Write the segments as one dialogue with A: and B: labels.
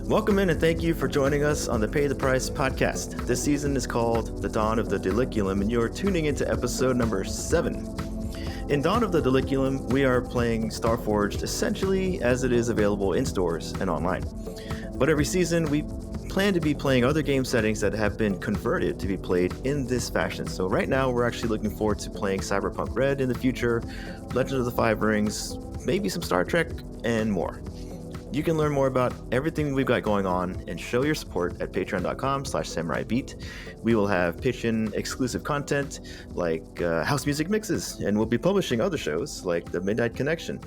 A: Welcome in and thank you for joining us on the Pay the Price podcast. This season is called The Dawn of the Diliculum, and you're tuning into episode number 7. In Dawn of the Diliculum, we are playing Starforged essentially as it is available in stores and online. But every season, we plan to be playing other game settings that have been converted to be played in this fashion. So right now, we're actually looking forward to playing Cyberpunk Red in the future, Legend of the Five Rings, maybe some Star Trek, and more. You can learn more about everything we've got going on and show your support at patreon.com/samuraibeat. We will have Patreon exclusive content like house music mixes, and we'll be publishing other shows like The Midnight Connection,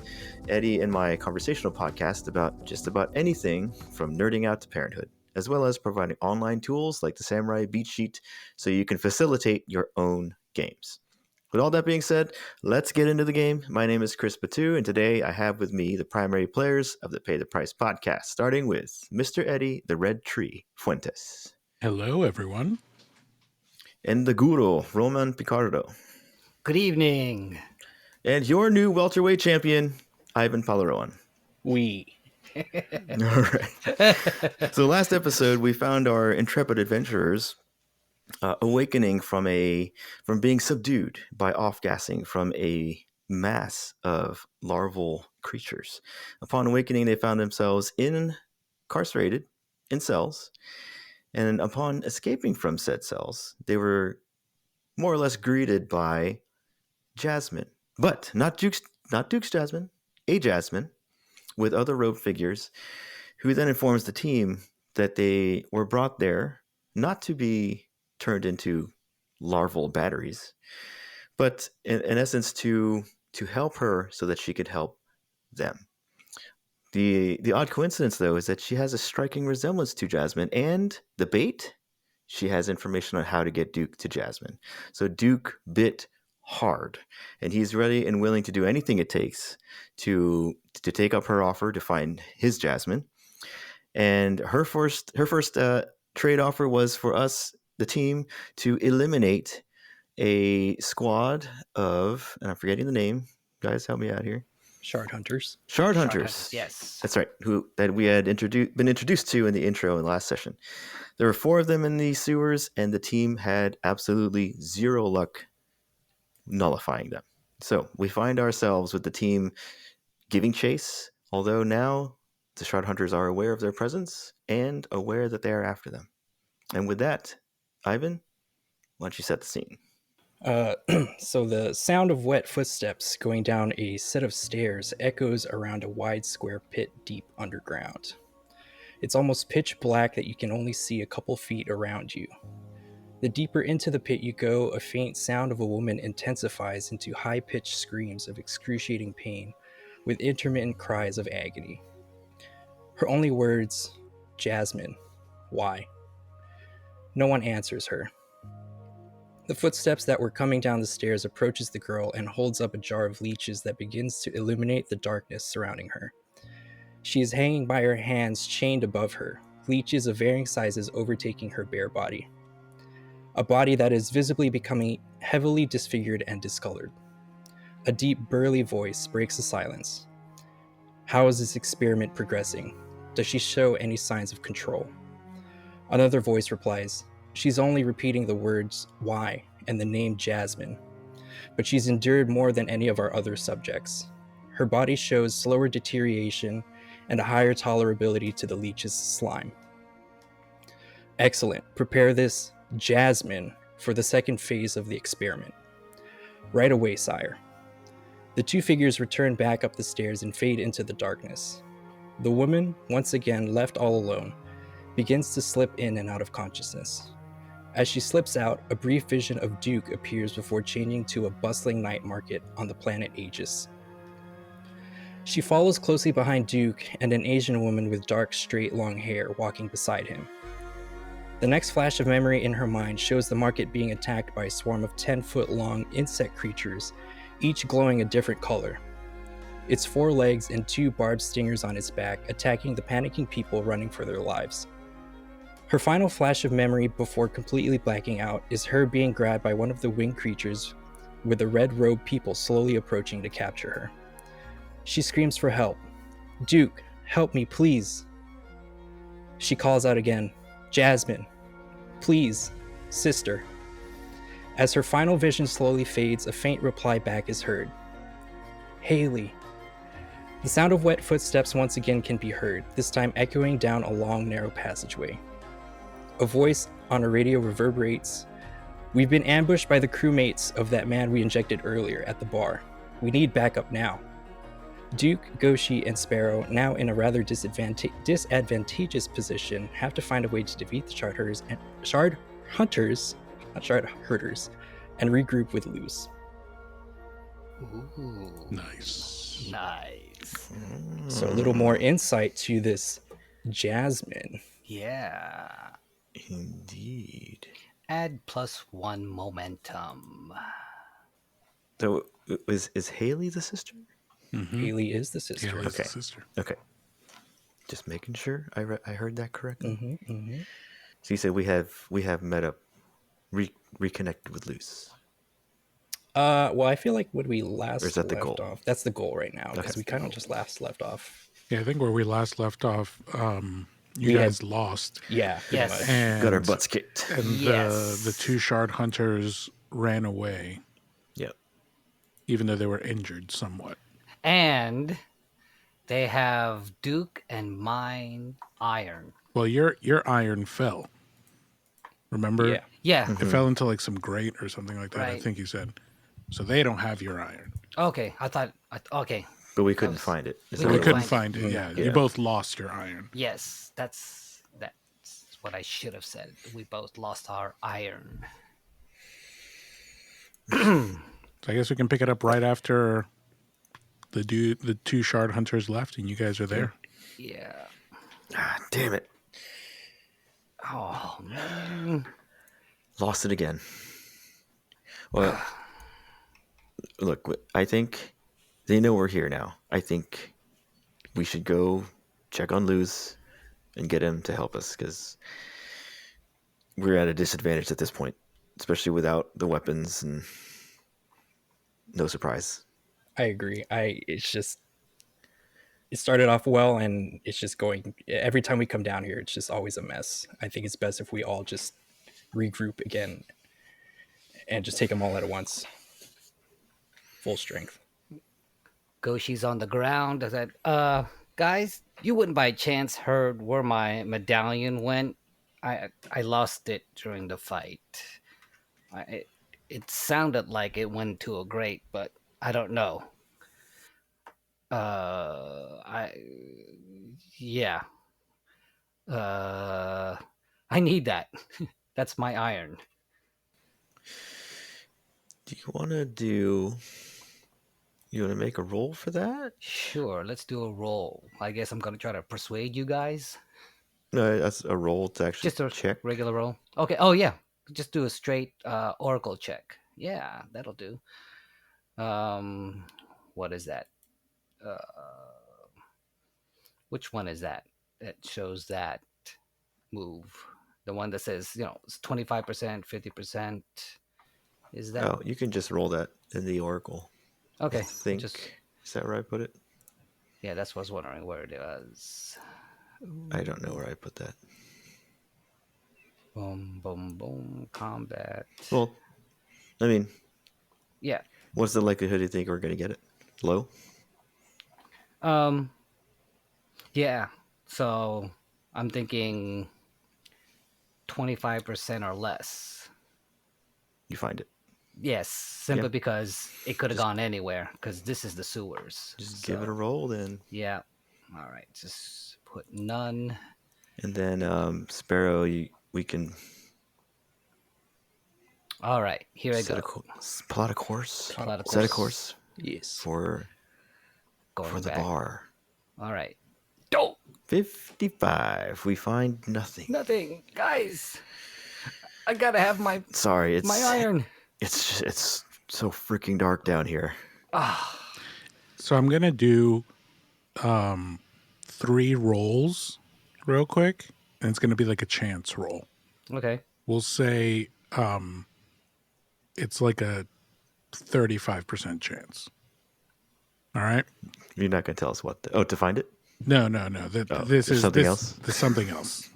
A: Eddie and my conversational podcast about just about anything from nerding out to parenthood, as well as providing online tools like the Samurai Beat Sheet so you can facilitate your own games. With all that being said, let's get into the game. My name is Chris Batu, and today I have with me the primary players of the Pay the Price podcast, starting with Mr. Eddie, the Red Tree, Fuentes.
B: Hello, everyone.
A: And the Guru, Roman Picardo.
C: Good evening.
A: And your new welterweight champion, Ivan Palaroan. All right. So last episode, we found our intrepid adventurers awakening from being subdued by off-gassing from a mass of larval creatures. Upon awakening, they found themselves incarcerated in cells, and upon escaping from said cells, they were more or less greeted by Jasmine, but not Duke's Jasmine, a Jasmine with other robed figures, who then informs the team that they were brought there not to be turned into larval batteries, but in essence to help her so that she could help them. The odd coincidence, though, is that she has a striking resemblance to Jasmine, and the bait, she has information on how to get Duke to Jasmine. So Duke bit hard, and he's ready and willing to do anything it takes to take up her offer to find his Jasmine. And her first trade offer was for us, the team, to eliminate a squad of, and I'm forgetting the name. Guys, help me out here.
B: Shard Hunters.
A: Shard Hunters.
C: Yes.
A: That's right. That we had been introduced to in the intro in the last session. There were 4 of them in the sewers, and the team had absolutely zero luck nullifying them. So we find ourselves with the team giving chase, although now the Shard Hunters are aware of their presence and aware that they are after them. And with that, Ivan, why don't you set the scene?
B: So the sound of wet footsteps going down a set of stairs echoes around a wide square pit deep underground. It's almost pitch black that you can only see a couple feet around you. The deeper into the pit you go, a faint sound of a woman intensifies into high-pitched screams of excruciating pain with intermittent cries of agony. Her only words, Jasmine, why? No one answers her. The footsteps that were coming down the stairs approaches the girl and holds up a jar of leeches that begins to illuminate the darkness surrounding her. She is hanging by her hands, chained above her, leeches of varying sizes overtaking her bare body. A body that is visibly becoming heavily disfigured and discolored. A deep, burly voice breaks the silence. How is this experiment progressing? Does she show any signs of control? Another voice replies, she's only repeating the words, why, and the name Jasmine. But she's endured more than any of our other subjects. Her body shows slower deterioration and a higher tolerability to the leech's slime. Excellent. Prepare this Jasmine for the second phase of the experiment. Right away, sire. The 2 figures return back up the stairs and fade into the darkness. The woman, once again left all alone, begins to slip in and out of consciousness. As she slips out, a brief vision of Duke appears before changing to a bustling night market on the planet Aegis. She follows closely behind Duke and an Asian woman with dark, straight, long hair walking beside him. The next flash of memory in her mind shows the market being attacked by a swarm of 10-foot-long insect creatures, each glowing a different color. Its 4 legs and 2 barbed stingers on its back, attacking the panicking people running for their lives. Her final flash of memory before completely blacking out is her being grabbed by one of the winged creatures, with the red-robed people slowly approaching to capture her. She screams for help. "Duke, help me, please." She calls out again, "Jasmine, please, sister." As her final vision slowly fades, a faint reply back is heard. "Haley." The sound of wet footsteps once again can be heard, this time echoing down a long, narrow passageway. A voice on a radio reverberates, "We've been ambushed by the crewmates of that man we injected earlier at the bar. We need backup now." Duke, Goshi, and Sparrow, now in a rather disadvantageous position, have to find a way to defeat the Shard Hunters, and regroup with Luz.
C: Ooh,
D: Nice.
C: nice.
B: So a little more insight to this Jasmine.
C: Yeah.
A: Indeed.
C: Add +1 momentum.
A: So is Haley the sister?
D: Mm-hmm.
B: Haley is the sister.
D: Haley's
A: Okay.
D: the sister.
A: Okay. Just making sure I heard that correctly.
B: Mm-hmm.
A: So you said we have met up, reconnected with Luz.
B: Well, I feel like when we
A: Or
B: last
A: is that the
B: left
A: goal?
B: off, that's the goal right now, because
A: Okay.
B: we kind of just left off.
D: Yeah, I think where we last left off, you
B: We
D: guys
B: had-
D: lost.
B: Yeah, pretty
C: Yes.
B: much.
D: And,
A: Got our butts kicked.
D: and
C: Yes.
D: the 2 shard hunters ran away,
A: Yep.
D: even though they were injured somewhat.
C: And they have Duke and mine iron.
D: Well, your iron fell. Remember?
B: Yeah.
C: Yeah.
D: It fell into like some grate or something like that, I
C: Right.
D: think you said. So they don't have your iron.
C: Okay. Okay.
A: But we couldn't find it. Is
C: We
A: that
D: We
A: what it
D: couldn't
A: was?
D: find it. Yeah.
A: Yeah.
D: You both lost your iron.
C: Yes. That's what I should have said. We both lost our iron.
D: So I guess we can pick it up right after the 2 shard hunters left and you guys are there.
C: Yeah.
A: Ah, damn it.
C: Oh man.
A: Lost it again. Well, look, I think they know we're here now. I think we should go check on Luz and get him to help us, because we're at a disadvantage at this point, especially without the weapons and no surprise.
B: I agree. It started off well, and it's just going. Every time we come down here, it's just always a mess. I think it's best if we all just regroup again and just take them all at once, full strength.
C: Goshi's on the ground. I said, guys, you wouldn't by chance heard where my medallion went? I lost it during the fight. It sounded like it went to a grate, but I don't know. Yeah. I need that. That's my iron.
A: Do you want to make a roll for that?
C: Sure, let's do a roll. I guess I'm gonna try to persuade you guys.
A: No, that's a roll to actually
C: Just a
A: check.
C: regular roll. Okay. Oh yeah, just do a straight oracle check. Yeah, that'll do. What is that? Which one is that? That shows that move. The one that says, it's 25%, 50%. Is that
A: Oh, you can just roll that in the oracle.
C: okay?
A: I think.
C: Just
A: Is that where I put it?
C: yeah, that's what I was wondering where it was.
A: I don't know where I put that.
C: Boom, boom, boom. Combat.
A: Well, I mean,
C: Yeah.
A: what's the likelihood you think we're going to get it? Low?
C: Yeah. So I'm thinking 25% or less.
A: You find it.
C: Yes, simply
A: Yeah.
C: because it could have gone anywhere, because this is the sewers.
A: Just give it a roll then.
C: Yeah. All right. Just put none.
A: And then Sparrow, we can
C: All right. Here I
A: set
C: go.
A: plot a course.
C: Plot a
A: Set a
C: course.
A: course
B: Yes.
A: for
C: Going
A: the
C: back.
A: bar.
C: All right. Oh,
A: 55. We find nothing.
C: nothing. Guys, I gotta have my
A: Sorry,
C: my iron.
A: it's so freaking dark down here.
C: Ah,
D: So I'm gonna do 3 rolls real quick, and it's gonna be like a chance roll.
C: okay.
D: We'll say it's like a 35% chance. All right.
A: You're not gonna tell us what? To find it?
D: No. This
A: there's
D: is
A: something else?
D: There's something else.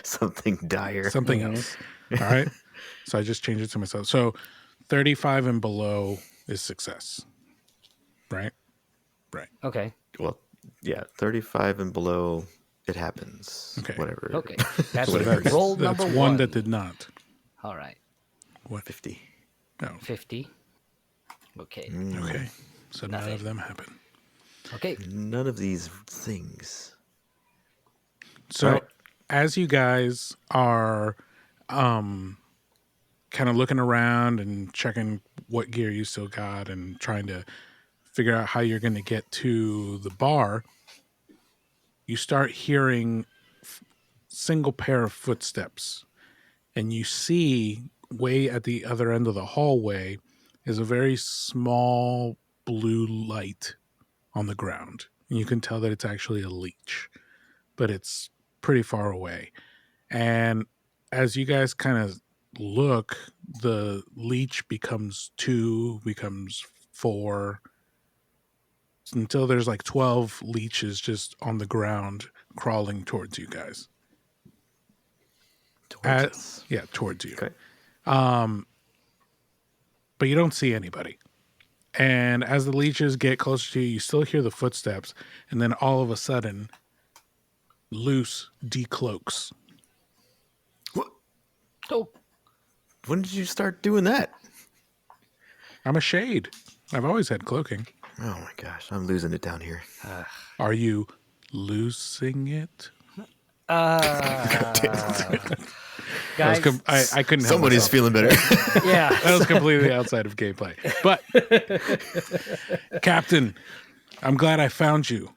A: Something dire.
D: Something else. All right. So I just changed it to myself. So 35 and below is success. Right. Right.
C: Okay.
A: Well, yeah, 35 and below. It happens.
D: Okay.
A: Whatever.
C: Okay. That's
A: Whatever.
C: roll
D: That's
C: number
D: one
C: one.
D: that did not.
C: All right.
D: What?
A: 50.
D: No.
C: 50. Okay.
D: Okay. So none
C: Nothing.
D: of them happen.
C: Okay.
A: None of these things.
D: So
A: All right.
D: as you guys are kind of looking around and checking what gear you still got and trying to figure out how you're going to get to the bar, you start hearing single pair of footsteps, and you see way at the other end of the hallway is a very small blue light on the ground. And you can tell that it's actually a leech, but it's pretty far away. And as you guys kind of look, the leech becomes 2, becomes 4, until there's like 12 leeches just on the ground crawling towards you guys.
A: Towards us.
D: Yeah, towards you.
A: Okay.
D: But you don't see anybody. And as the leeches get closer to you, you still hear the footsteps. And then all of a sudden, Loose decloaks.
A: What?
C: Oh,
A: When did you start doing that?
D: I'm a shade. I've always had cloaking.
A: Oh my gosh, I'm losing it down here.
D: Are you losing it?
C: guys.
D: I couldn't help
A: Somebody's
D: myself.
A: feeling better.
C: Yeah.
D: That was completely outside of gameplay. But, Captain, I'm glad I found you.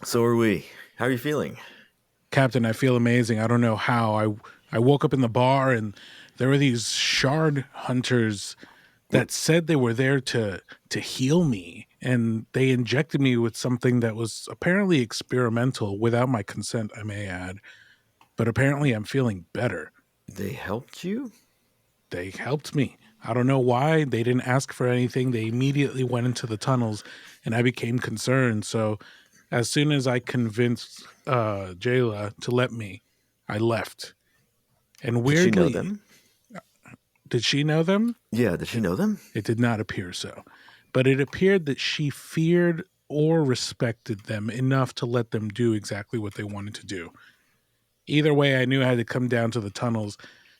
A: So are we. How are you feeling?
D: Captain, I feel amazing. I don't know how. I woke up in the bar and there were these shard hunters that said they were there to heal me, and they injected me with something that was apparently experimental without my consent, I may add. But apparently I'm feeling better.
A: They helped you?
D: They helped me. I don't know why. They didn't ask for anything. They immediately went into the tunnels, and I became concerned. So as soon as I convinced Jayla to let me, I left. And weirdly,
A: Did she know them?
D: Did she know them?
A: Yeah, did she know them?
D: It did not appear so. But it appeared that she feared or respected them enough to let them do exactly what they wanted to do. Either way, I knew I had to come down to the tunnels.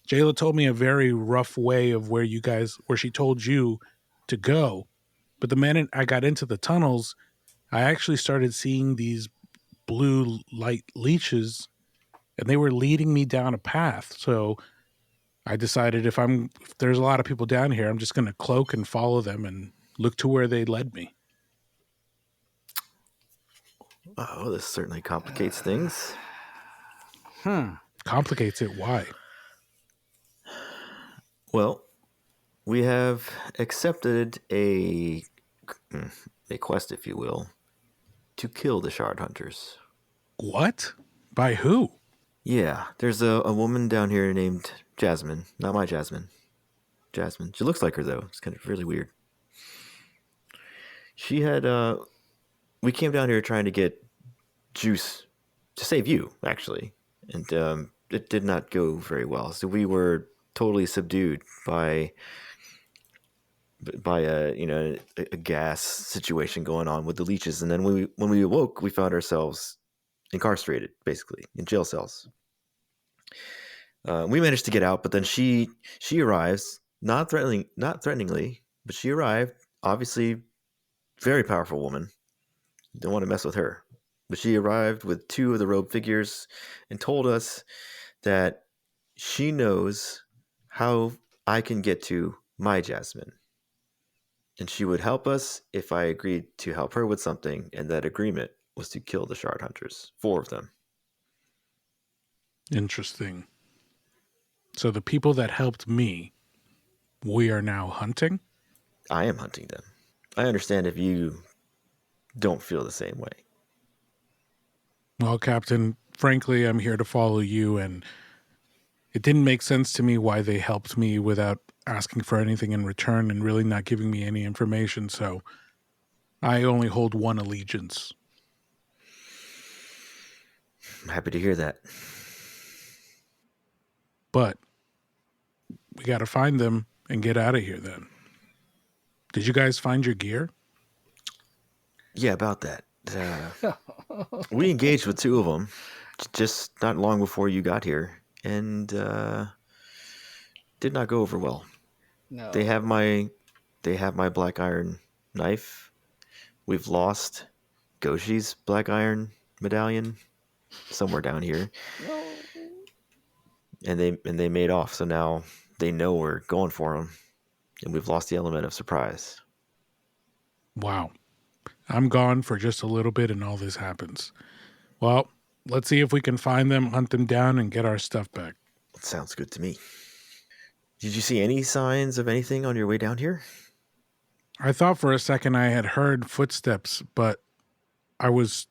D: Jayla told me a very rough way of where she told you to go. But the minute I got into the tunnels, I actually started seeing these blue light leeches, and they were leading me down a path. So I decided if there's a lot of people down here, I'm just going to cloak and follow them and look to where they led me.
A: Oh, this certainly complicates things.
D: Complicates it. Why?
A: Well, we have accepted a quest, if you will, to kill the shard hunters.
D: What? By who?
A: Yeah, there's a woman down here named Jasmine. Not my Jasmine. Jasmine. She looks like her, though. It's kind of really weird. She had, we came down here trying to get juice to save you, actually. And it did not go very well. So we were totally subdued by a gas situation going on with the leeches. And then when we awoke, we found ourselves incarcerated, basically, in jail cells. We managed to get out, but then she arrives, not threateningly, but she arrived. Obviously, very powerful woman. Don't want to mess with her. But she arrived with 2 of the robed figures and told us that she knows how I can get to my Jasmine. And she would help us if I agreed to help her with something, and that agreement was to kill the shard hunters. 4 of them.
D: Interesting. So the people that helped me, we are now hunting?
A: I am hunting them. I understand if you don't feel the same way.
D: Well, Captain, frankly, I'm here to follow you, and it didn't make sense to me why they helped me without asking for anything in return and really not giving me any information, so I only hold one allegiance.
A: I'm happy to hear that.
D: But we got to find them and get out of here then. Did you guys find your gear?
A: Yeah, about that. We engaged with 2 of them just not long before you got here, and did not go over well.
C: No.
A: They have my black iron knife. We've lost Goshi's black iron medallion somewhere down here,
C: No.
A: and they made off. So now they know we're going for them, and we've lost the element of surprise.
D: Wow. I'm gone for just a little bit and all this happens. Well, let's see if we can find them, hunt them down, and get our stuff back.
A: Sounds good to me. Did you see any signs of anything on your way down here?
D: I thought for a second I had heard footsteps, but I was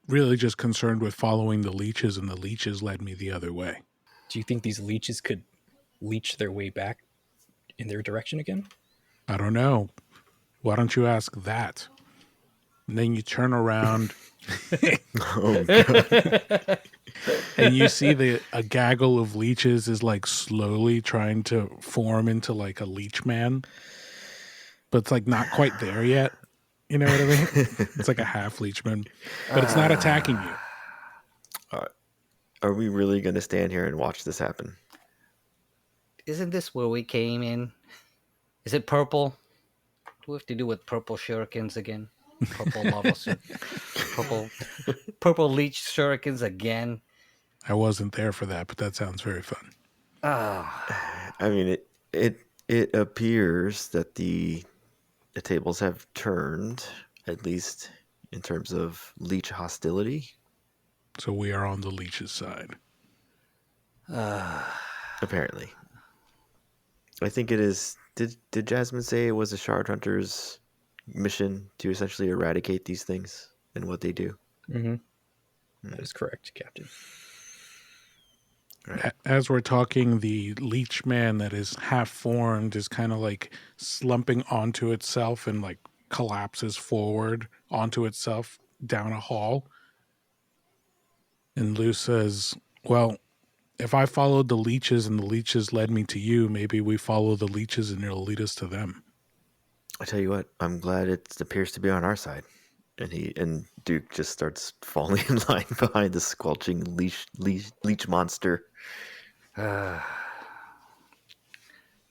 D: really just concerned with following the leeches, and the leeches led me the other way.
B: Do you think these leeches could leech their way back in their direction again?
D: I don't know. Why don't you ask that? And then you turn around
A: Oh, God.
D: and you see a gaggle of leeches is like slowly trying to form into like a leech man, but it's like not quite there yet. You know what I mean? It's like a half leech man, but it's not attacking you.
A: Are we really going to stand here and watch this happen?
C: Isn't this where we came in? Is it purple? Do we have to do with purple shurikens again? Purple lava purple leech shurikens again.
D: I wasn't there for that, but that sounds very fun.
C: Ah,
A: I mean, it appears that the tables have turned, at least in terms of leech hostility.
D: So we are on the leech's side.
A: Apparently, I think it is. Did Jasmine say it was a shard hunter's mission to essentially eradicate these things and what they do?
B: Mm-hmm. That is correct, Captain.
D: As we're talking, the leech man that is half formed is kind of like slumping onto itself and like collapses forward onto itself down a hall. And Lou says, well, if I followed the leeches and the leeches led me to you, maybe we follow the leeches and it'll lead us to them.
A: I tell you what, I'm glad it appears to be on our side. And Duke just starts falling in line behind the squelching leech monster.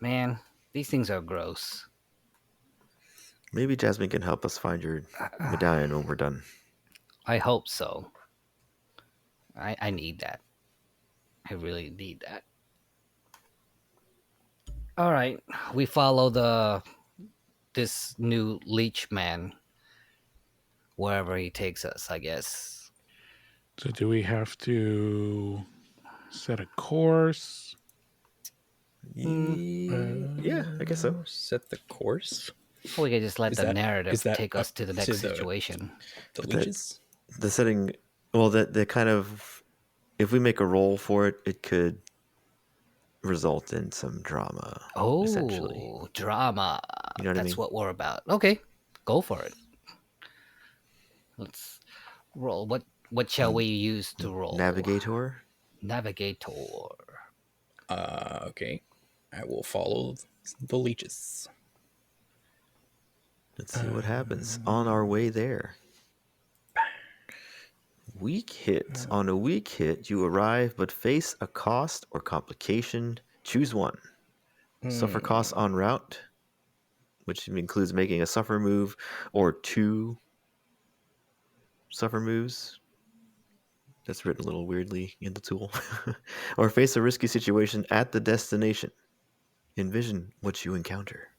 C: man, these things are gross.
A: Maybe Jasmine can help us find your medallion when we're done.
C: I hope so. I need that. I really need that. All right, we follow this new leech man wherever he takes us, I guess.
D: So do we have to set a course?
A: Yeah, I guess so.
B: Set the course.
C: We could just let
B: Is
C: the
B: that-
C: narrative
B: is that
C: take us
B: up
C: to the
B: to
C: next
B: the-
C: situation.
B: The
A: But that-
B: leeches?
A: The setting, well, the kind of, if we make a roll for it, it could result in some drama. Essentially.
C: Oh, drama.
A: You know what I
C: That's
A: mean?
C: what we're about. Okay, go for it. Let's roll. What shall we use to roll?
A: Navigator.
C: Navigator.
B: Okay. I will follow the leeches.
A: Let's see what happens on our way there. Weak hit. On a weak hit, you arrive but face a cost or complication. Choose one. Suffer costs en route, which includes making a suffer move or 2 suffer moves. That's written a little weirdly in the tool. Or face a risky situation at the destination. Envision what you encounter.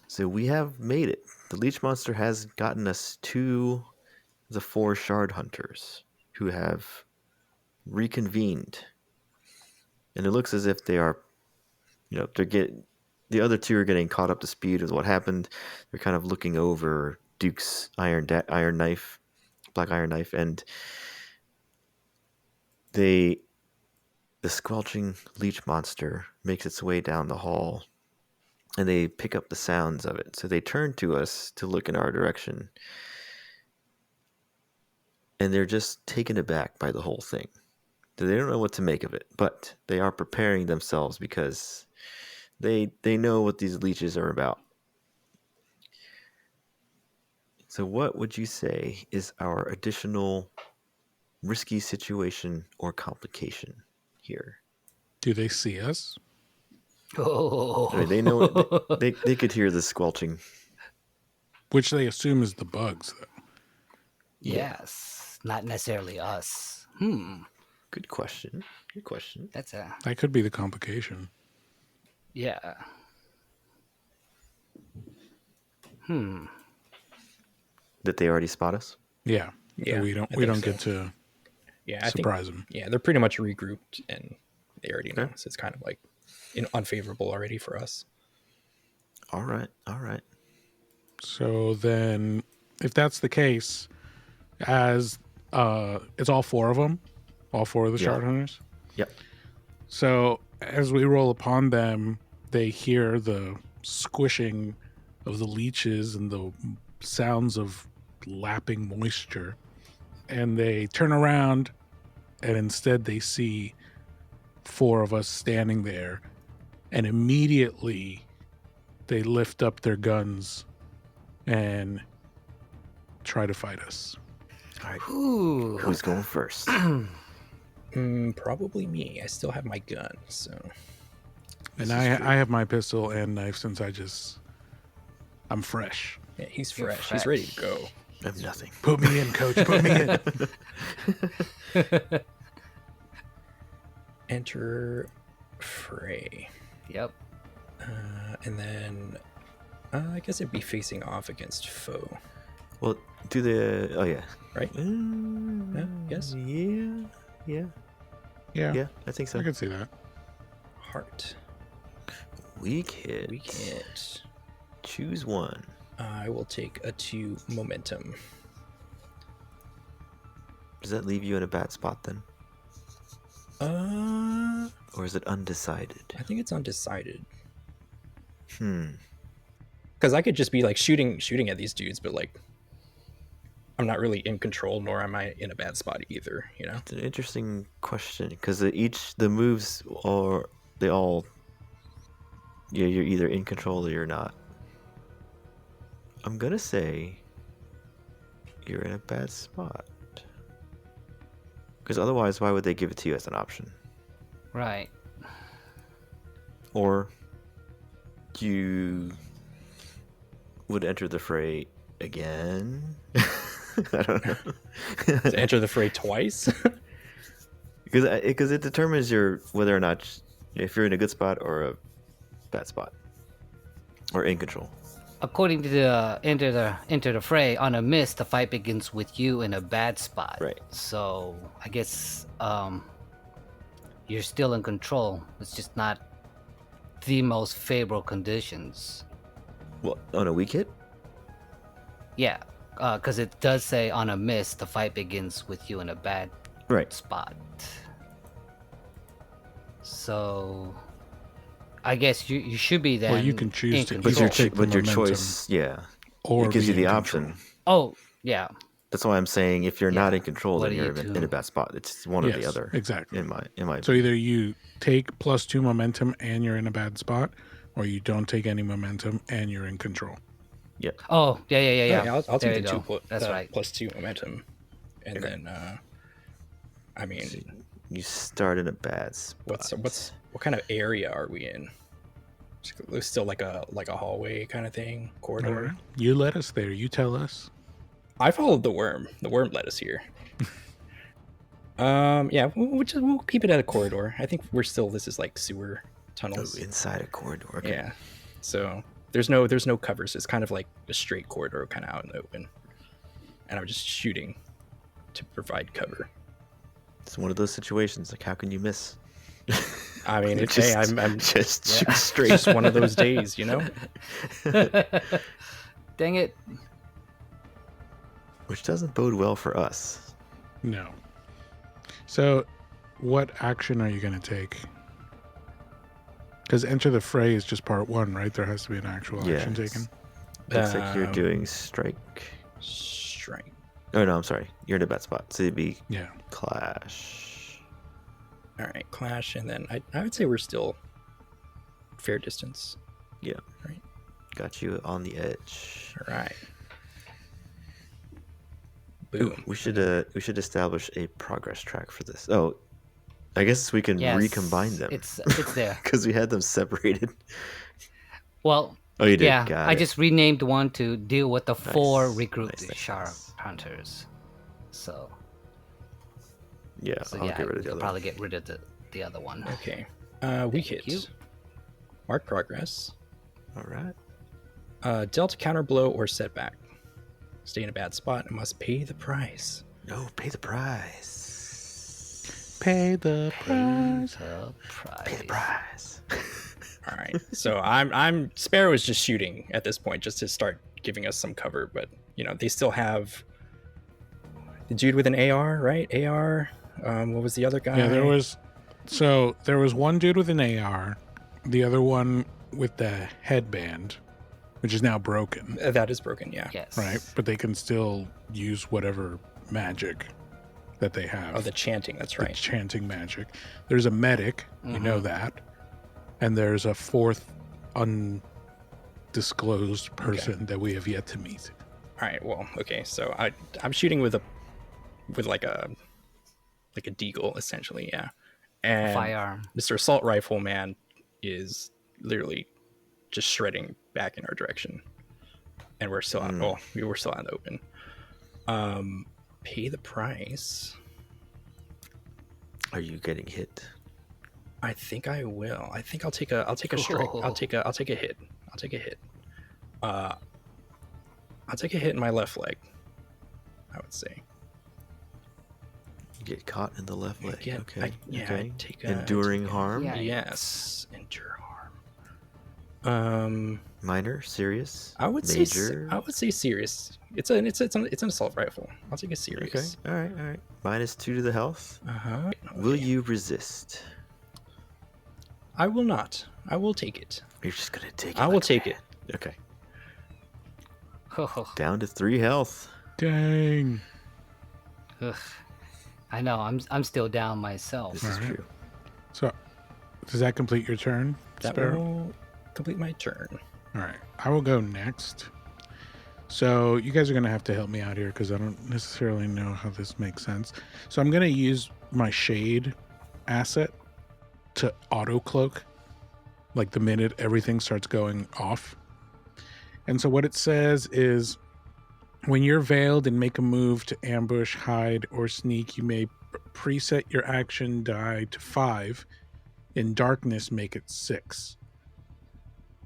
A: So we have made it. The leech monster has gotten us 2 the 4 shard hunters who have reconvened. And it looks as if they are, the other 2 are getting caught up to speed with what happened. They're kind of looking over Duke's black iron knife, and the squelching leech monster makes its way down the hall, and they pick up the sounds of it. So they turn to us to look in our direction, and they're just taken aback by the whole thing. They don't know what to make of it, but they are preparing themselves because they know what these leeches are about. So what would you say is our additional risky situation or complication here?
D: Do they see us?
C: Oh,
A: I mean, they know they could hear the squelching.
D: Which they assume is the bugs, though.
C: yes, not necessarily us.
A: Good question.
C: That's a
D: That could be the complication.
C: yeah.
A: That they already spot us?
D: Yeah.
B: Yeah,
D: We
B: I
D: don't
B: think
D: get
B: so.
D: to
B: Yeah, I
D: surprise them.
B: Yeah, they're pretty much regrouped and they already know.
A: Okay.
B: So it's kind of like unfavorable already for us.
A: All right.
D: So then, if that's the case, as it's all 4 of them, all 4 of the
A: Yeah.
D: shard hunters.
A: Yep.
D: So as we roll upon them, they hear the squishing of the leeches and the sounds of lapping moisture, and they turn around, and instead they see 4 of us standing there, and immediately they lift up their guns and try to fight us.
A: All right.
C: Ooh.
A: Who's going first?
B: Probably me. I still have my gun, so
D: And
A: This is true.
D: I have my pistol and knife since I'm fresh.
B: yeah, he's
C: You're
B: fresh. He's ready to
C: fresh.
B: go.
A: I have nothing.
D: Put me in, coach. Put me in.
B: Enter fray.
C: Yep.
B: And then I guess it'd be facing off against foe,
A: Well, do the... Oh, yeah.
B: right? Yes.
A: Yeah.
D: Yeah,
A: I think so.
D: I can see that.
B: Heart.
A: Weak hit.
B: Weak hit.
A: Choose one.
B: I will take a 2 momentum.
A: Does that leave you in a bad spot then? Or is it undecided?
B: I think it's undecided.
A: Hmm.
B: Because I could just be like shooting at these dudes, but like I'm not really in control, nor am I in a bad spot either.
A: It's an interesting question because the moves are they all. Yeah, you're either in control or you're not. I'm gonna say you're in a bad spot. Because otherwise, why would they give it to you as an option?
C: Right.
A: Or you would enter the fray again? I don't know.
B: To enter the fray twice.
A: Because it determines whether or not if you're in a good spot or a bad spot or in control.
C: According to the enter the fray, on a miss, the fight begins with you in a bad spot.
A: Right.
C: So I guess you're still in control. It's just not the most favorable conditions.
A: Well, on a weak hit?
C: Yeah, because it does say on a miss, the fight begins with you in a bad
A: Right.
C: spot. So I guess you should be then.
D: Well, you can choose
C: in
D: to
C: control.
D: either take the
A: But your
D: momentum
A: choice, yeah,
D: or
A: it gives you
D: be
A: the
D: in
A: option.
D: control.
C: Oh yeah,
A: That's why I'm saying if you're not
C: Yeah,
A: in control,
C: what
A: then
C: do
A: you're
C: you
A: in
C: do?
A: a bad spot. It's one or the
D: Yes,
A: other.
D: exactly.
A: In my
D: So either you take +2 momentum and you're in a bad spot, or you don't take any momentum and you're in control.
A: yeah.
C: Oh yeah.
B: I'll
C: There
B: take
C: you
B: the 2
C: go. That's right.
B: +2 momentum, and then I mean,
A: You start in a bad spot.
B: what kind of area are we in? It's still like a hallway kind of thing, corridor.
D: All right. You let us there. You tell us.
B: I followed the worm. The worm led us here. Yeah, we'll keep it at a corridor. I think this is like sewer tunnels.
A: inside a corridor. Okay.
B: Yeah. So there's no covers. It's kind of like a straight corridor kind of out in the open. and I'm just shooting to provide cover.
A: It's one of those situations. Like, how can you miss?
B: I mean, it's
A: just,
B: I'm
A: just
C: Yeah.
A: shoot
B: it's
A: straight.
B: just one of those days, you know.
C: Dang it.
A: Which doesn't bode well for us.
D: No. So, what action are you going to take? Because enter the fray is just part 1, right? There has to be an actual action
A: Yes.
D: taken.
A: Looks like you're
B: Um,
A: doing strike.
B: Strike.
A: Oh no, I'm sorry. You're in a bad spot. So it'd be
D: Yeah.
A: clash.
B: All right, clash, and then I would say we're still fair distance.
A: Yeah.
B: Right.
A: Got you on the edge.
B: All right.
A: Ooh,
B: Boom.
A: we should establish a progress track for this. Oh, I guess we can
C: Yes,
A: recombine them.
C: It's there.
A: Because we had them separated.
C: Well,
A: Oh, you did.
C: yeah,
A: Got
C: I
A: it.
C: just renamed one to deal with the 4
A: Nice.
C: recruit
A: Nice, nice,
C: shark
A: nice.
C: hunters. So,
A: Yeah,
C: so
A: I'll
C: yeah,
A: get rid
C: we
A: of the
C: could
A: other.
C: probably get rid of the other one.
B: Okay. We hit.
C: you.
B: Mark progress.
A: All right.
B: Dealt a counter blow or setback. Stay in a bad spot and must pay the price.
A: No, pay the price.
D: Pay the price.
C: The price.
A: Pay the price.
B: All right. So I'm Sparrow is just shooting at this point just to start giving us some cover, but you know, they still have the dude with an AR, right? AR. What was the other guy?
D: Yeah, there was one dude with an AR, the other one with the headband, which is now broken,
B: That is broken, yeah.
C: Yes.
D: right? But they can still use whatever magic that they have.
B: Oh, the chanting, that's
D: The
B: right.
D: chanting magic. There's a medic, you know that. And there's a 4th undisclosed person that we have yet to meet.
B: All right, well, okay. So I'm shooting with like a deagle essentially, yeah. And
C: Firearm.
B: Mr. Assault Rifle Man is literally just shredding back in our direction. And we're still out. Oh, we were still out in the open. Pay the price.
A: Are you getting hit?
B: I think I will. I think I'll take a strike. I'll take a hit. I'll take a hit. I'll take a hit in my left leg, I would say.
A: You get caught in the left leg. Okay.
B: I
A: okay.
B: take a
A: Enduring harm.
C: Yeah.
B: Yes, endure harm.
A: Minor, serious.
B: I would
A: major.
B: say I would say serious. It's an assault rifle. I'll take a
A: Okay.
B: serious.
A: All right. All right. -2 to the health.
B: Uh-huh.
A: Will you resist?
B: I will not. I will take it.
A: You're just gonna take it.
B: I will
A: like
B: take
A: that.
B: it.
A: Okay. Down to 3 health.
D: Dang.
C: Ugh. I know. I'm still down myself.
A: This is
D: Alright.
A: true.
D: So, does that complete your turn,
B: That
D: Sparrow?
B: will complete my turn.
D: All right. I will go next. So, you guys are going to have to help me out here because I don't necessarily know how this makes sense. So, I'm going to use my shade asset to auto cloak, like the minute everything starts going off. And so what it says is when you're veiled and make a move to ambush, hide, or sneak, you may preset your action die to 5. In darkness, make it 6.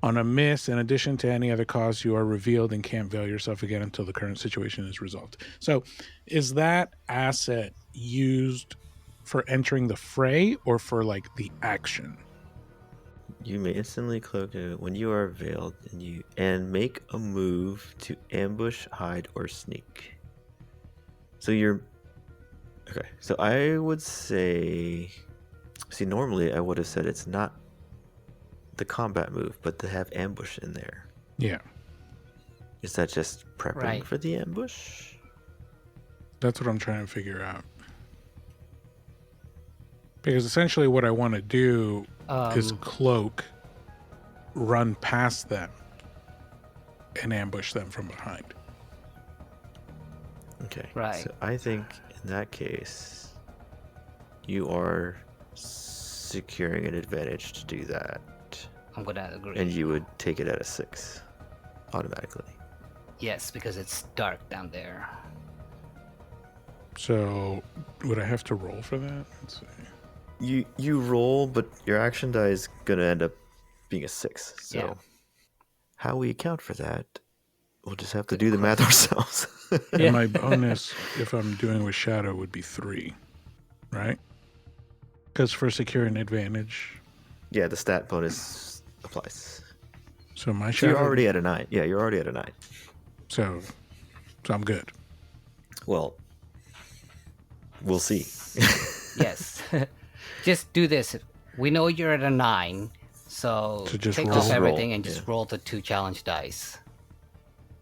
D: On a miss, in addition to any other cause, you are revealed and can't veil yourself again until the current situation is resolved. So is that asset used for entering the fray or for like the action?
A: You may instantly cloak when you are veiled and make a move to ambush, hide, or sneak. So you're okay. So I would say, normally I would have said it's not the combat move, but to have ambush in there.
D: Yeah,
A: Is that just prepping
C: Right.
A: for the ambush?
D: that's what I'm trying to figure out. Because essentially what I want to do is cloak, run past them, and ambush them from behind.
A: Okay.
C: Right.
A: So I think in that case, you are securing an advantage to do that,
C: I'm gonna agree.
A: and you would take it at a 6 automatically.
C: Yes, because it's dark down there.
D: So would I have to roll for that? Let's see.
A: You roll, but your action die is gonna end up being a 6. So
C: Yeah.
A: how we account for that We'll just have to do the math ourselves.
D: And my bonus, if I'm doing with Shadow, would be 3, right? Because for securing advantage.
A: Yeah, the stat bonus applies.
D: So my
A: So
D: Shadow.
A: you're already at a 9. Yeah, you're already at a 9.
D: So I'm good.
A: Well, we'll see.
C: Yes. Just do this. We know you're at a 9, so
D: just
C: take
D: roll.
C: off
D: Just
C: everything
A: roll,
C: and just
A: yeah.
C: roll the 2 challenge dice.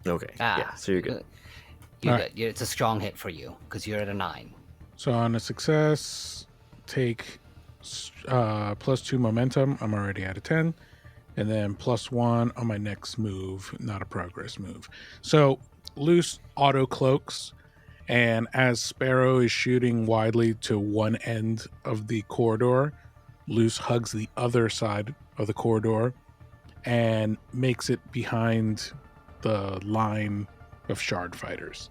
A: Okay. Yeah, so you're good.
C: You're
D: Alright.
C: good. It's a strong hit for you because you're at a 9.
D: So on a success, take +2 momentum. I'm already at a 10. And then +1 on my next move, not a progress move. So Loose auto cloaks, and as Sparrow is shooting widely to one end of the corridor, Loose hugs the other side of the corridor and makes it behind the line of shard fighters,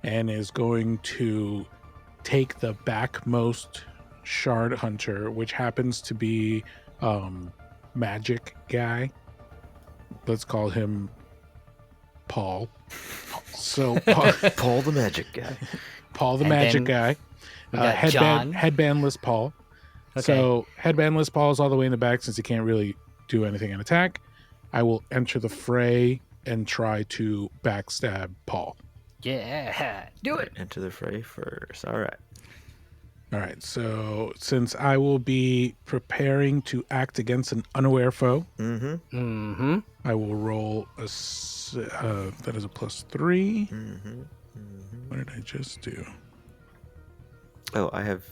D: and is going to take the backmost shard hunter, which happens to be magic guy. Let's call him Paul. So
A: Paul the magic guy.
D: Paul the
C: And
D: magic
C: then
D: guy.
C: we got John.
D: Headbandless Paul.
C: Okay.
D: So headbandless Paul is all the way in the back since he can't really do anything in attack. I will enter the fray and try to backstab Paul.
C: Yeah. Do it.
A: Enter the fray first. All right.
D: All right, so since I will be preparing to act against an unaware foe,
A: Mm-hmm.
C: Mm-hmm.
D: I will roll that is a +3.
A: Mm-hmm.
D: What did I just do?
A: Oh, I have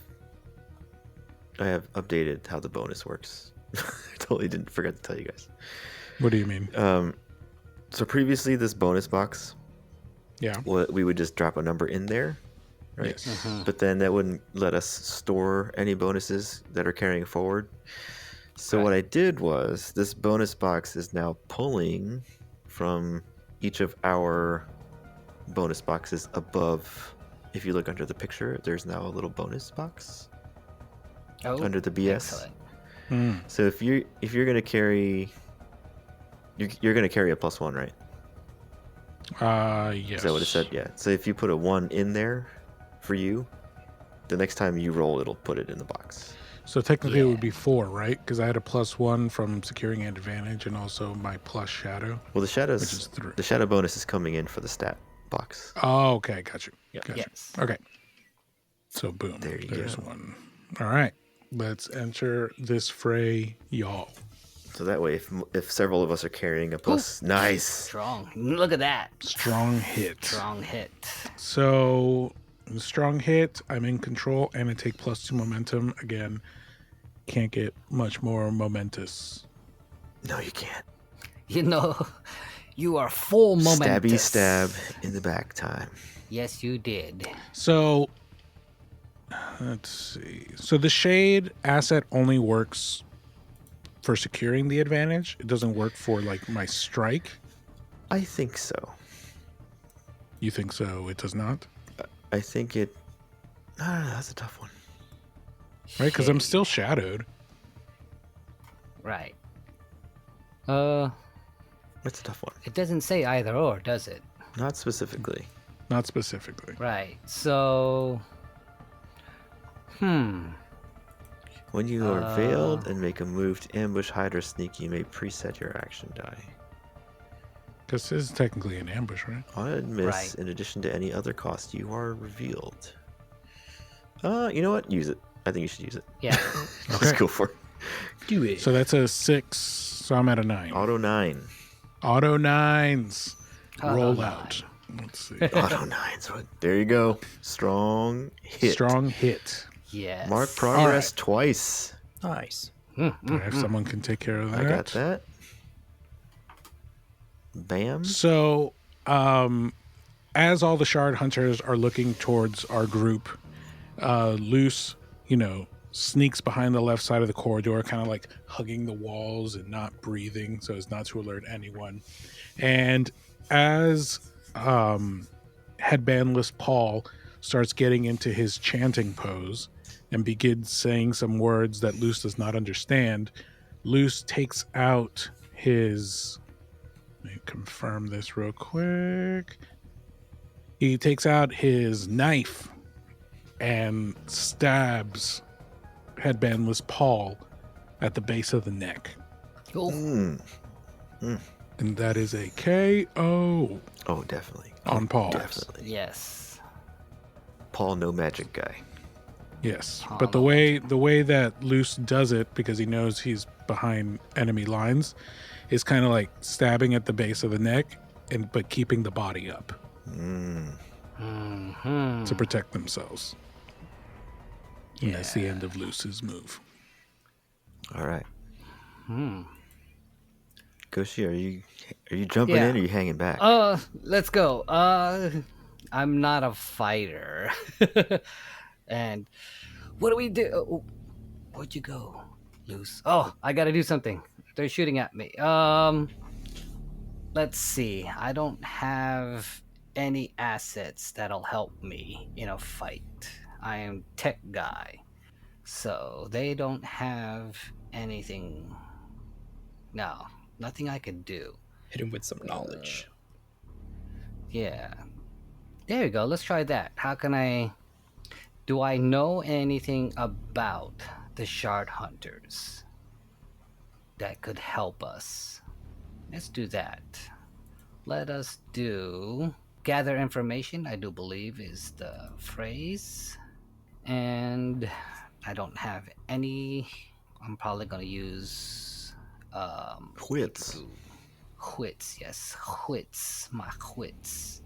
A: updated how the bonus works. I totally didn't forget to tell you guys.
D: What do you mean?
A: So previously, this bonus box,
D: Yeah.
A: we would just drop a number in there, right?
D: Yes.
A: But then that wouldn't let us store any bonuses that are carrying forward. So what I did was, this bonus box is now pulling from each of our bonus boxes above. If you look under the picture, there's now a little bonus box
C: Oh,
A: under the BS.
C: excellent.
D: Mm.
A: So if you're gonna carry, you're gonna carry a +1, right?
D: Yes.
A: Is that what it said? Yeah. So if you put a 1 in there for you, the next time you roll, it'll put it in the box.
D: So technically it
C: Yeah.
D: would be 4, right? Because I had a +1 from securing an advantage and also my plus shadow.
A: Well,
D: Which is 3.
A: the shadow bonus is coming in for the stat box.
D: Oh, okay. Got you.
A: Yeah.
D: Got you.
C: Yes.
D: Okay. So boom.
A: There you
D: There's
A: go.
D: one. All right. Let's enter this fray, y'all.
A: So that way, if several of us are carrying a plus, nice.
C: Strong. Look at that.
D: Strong hit.
C: Strong hit.
D: So strong hit. I'm in control and I take +2 momentum. Again, can't get much more momentous.
A: No, you can't.
C: You know, you are full momentous.
A: Stabby stab in the back time.
C: Yes, you did.
D: So let's see. So the shade asset only works for securing the advantage. It doesn't work for like my strike.
A: I think so.
D: You think so? It does not,
A: I think it. I don't know. That's a tough one.
D: right? Because I'm
C: Shade.
D: still shadowed.
C: Right.
A: That's a tough one.
C: It doesn't say either or, does it?
A: Not specifically.
D: Not specifically.
C: Right. So.
A: When you are veiled and make a move to ambush, hide, or sneak, you may preset your action die.
D: Because this is technically an ambush, right?
A: On a miss,
C: Right.
A: in addition to any other cost, you are revealed. You know what? Use it. I think you should use it.
C: Yeah.
A: Let's go for it.
B: Do it.
D: So that's a 6. So I'm at a 9.
A: Auto 9.
D: Auto 9s.
C: Auto
D: Roll
C: 9.
D: out. Let's see.
A: Auto 9s. There you go. Strong hit.
D: Strong hit.
C: Yes.
A: Mark progress twice.
B: Nice.
D: All right, if someone can take care of that.
A: I got that. Bam.
D: So, as all the shard hunters are looking towards our group, Loose, sneaks behind the left side of the corridor, kind of like hugging the walls and not breathing so as not to alert anyone. And as headbandless Paul starts getting into his chanting pose and begins saying some words that Loose does not understand, Loose takes out his Let me confirm this real quick. He takes out his knife and stabs headbandless Paul at the base of the neck.
C: Cool.
D: And that is a KO
A: Oh, definitely.
D: on Paul.
A: Definitely.
C: Yes.
A: Paul, no magic guy.
D: Yes.
C: Paul,
D: But the
C: no
D: way that Luce does it, because he knows he's behind enemy lines, is kind of like stabbing at the base of the neck but keeping the body up to protect themselves. And that's the end of Luce's move.
A: All right. Goshi, are you jumping in or are you hanging back?
C: Let's go. I'm not a fighter. And what do we do? Where'd you go, Luce? Oh, I gotta do something. They're shooting at me. Let's see. I don't have any assets that'll help me in a fight. I am tech guy. So they don't have anything. No, nothing I could do.
B: Hit him with some knowledge.
C: Yeah. There you go. Let's try that. How can I... Do I know anything about the Shard Hunters that could help us? Let's do that. Let us do... Gather information, I do believe, is the phrase. And I don't have any... I'm probably going to use...
A: Wits.
C: Wits, yes. Wits. My wits.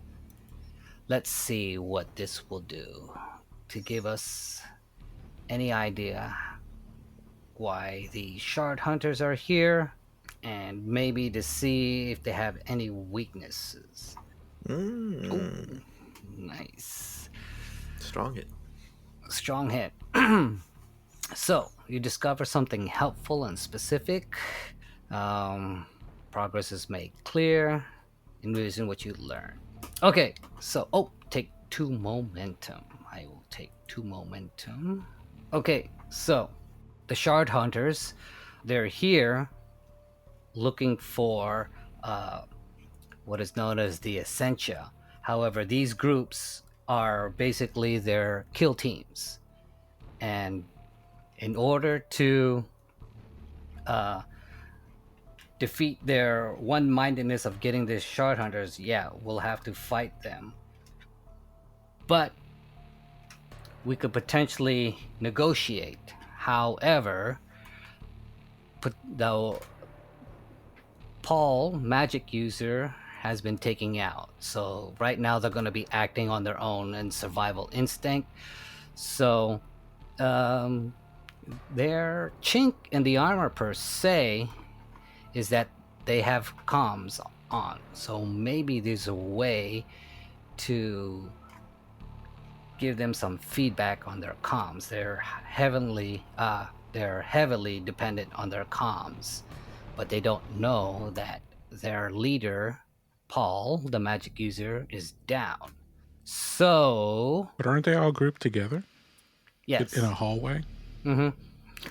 C: Let's see what this will do to give us any idea why the Shard Hunters are here, and maybe to see if they have any weaknesses. Ooh, nice.
A: Strong hit.
C: Strong hit. So, you discover something helpful and specific. Progress is made clear in using what you learn. Okay, so, take 2 momentum. I will take 2 momentum. Okay, so, the Shard Hunters, they're here looking for what is known as the Essentia. However, these groups are basically their kill teams. And in order to defeat their one-mindedness of getting these Shard Hunters, we'll have to fight them. But we could potentially negotiate. However, the Paul, magic user, has been taken out. So right now they're going to be acting on their own and survival instinct. So their chink in the armor per se is that they have comms on. So maybe there's a way to give them some feedback on their comms. They're heavily dependent on their comms, but they don't know that their leader, Paul, the magic user, is down. So...
D: But aren't they all grouped together?
C: Yes.
D: In a hallway?
C: Mm-hmm.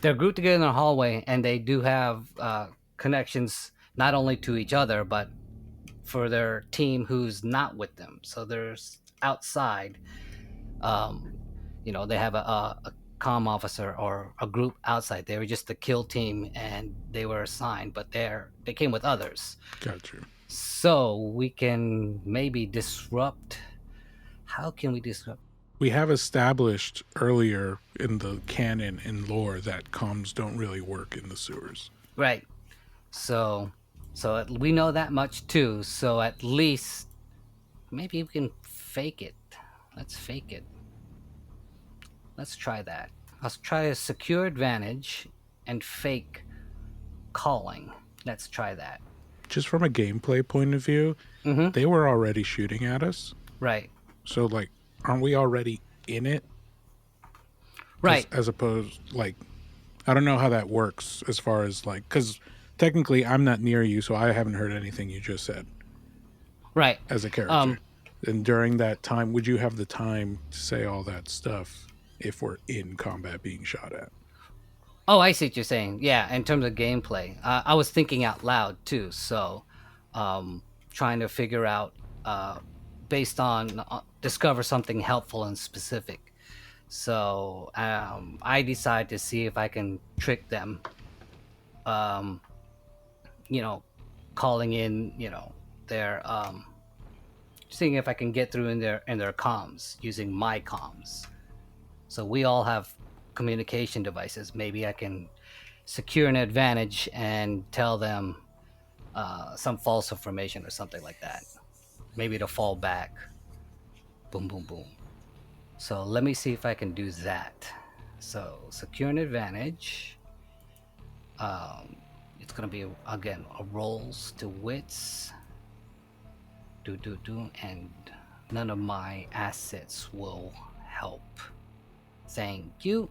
C: They're grouped together in a hallway, and they do have connections not only to each other, but for their team who's not with them. So there's outside, they have a comm officer or a group outside. They were just the kill team, and they were assigned, but they came with others.
D: Got you.
C: So we can maybe disrupt. How can we disrupt?
D: We have established earlier in the canon and lore that comms don't really work in the sewers.
C: Right. So we know that much too. So at least maybe we can fake it. Let's fake it. Let's try that. Let's try a secure advantage and fake calling. Let's try that.
D: Just from a gameplay point of view, they were already shooting at us.
C: Right.
D: So, aren't we already in it?
C: Right.
D: As opposed, I don't know how that works as far as, because technically I'm not near you, so I haven't heard anything you just said.
C: Right.
D: As a character. And during that time, would you have the time to say all that stuff if we're in combat being shot at?
C: Oh, I see what you're saying. Yeah, in terms of gameplay. I was thinking out loud, too. So, trying to figure out, based on discover something helpful and specific. So I decide to see if I can trick them. Calling in, their seeing if I can get through in their comms using my comms. So we all have communication devices. Maybe I can secure an advantage and tell them some false information or something like that. Maybe to fall back. Boom, boom, boom. So let me see if I can do that. So secure an advantage. It's gonna be again a rolls to wits. And none of my assets will help. Thank you.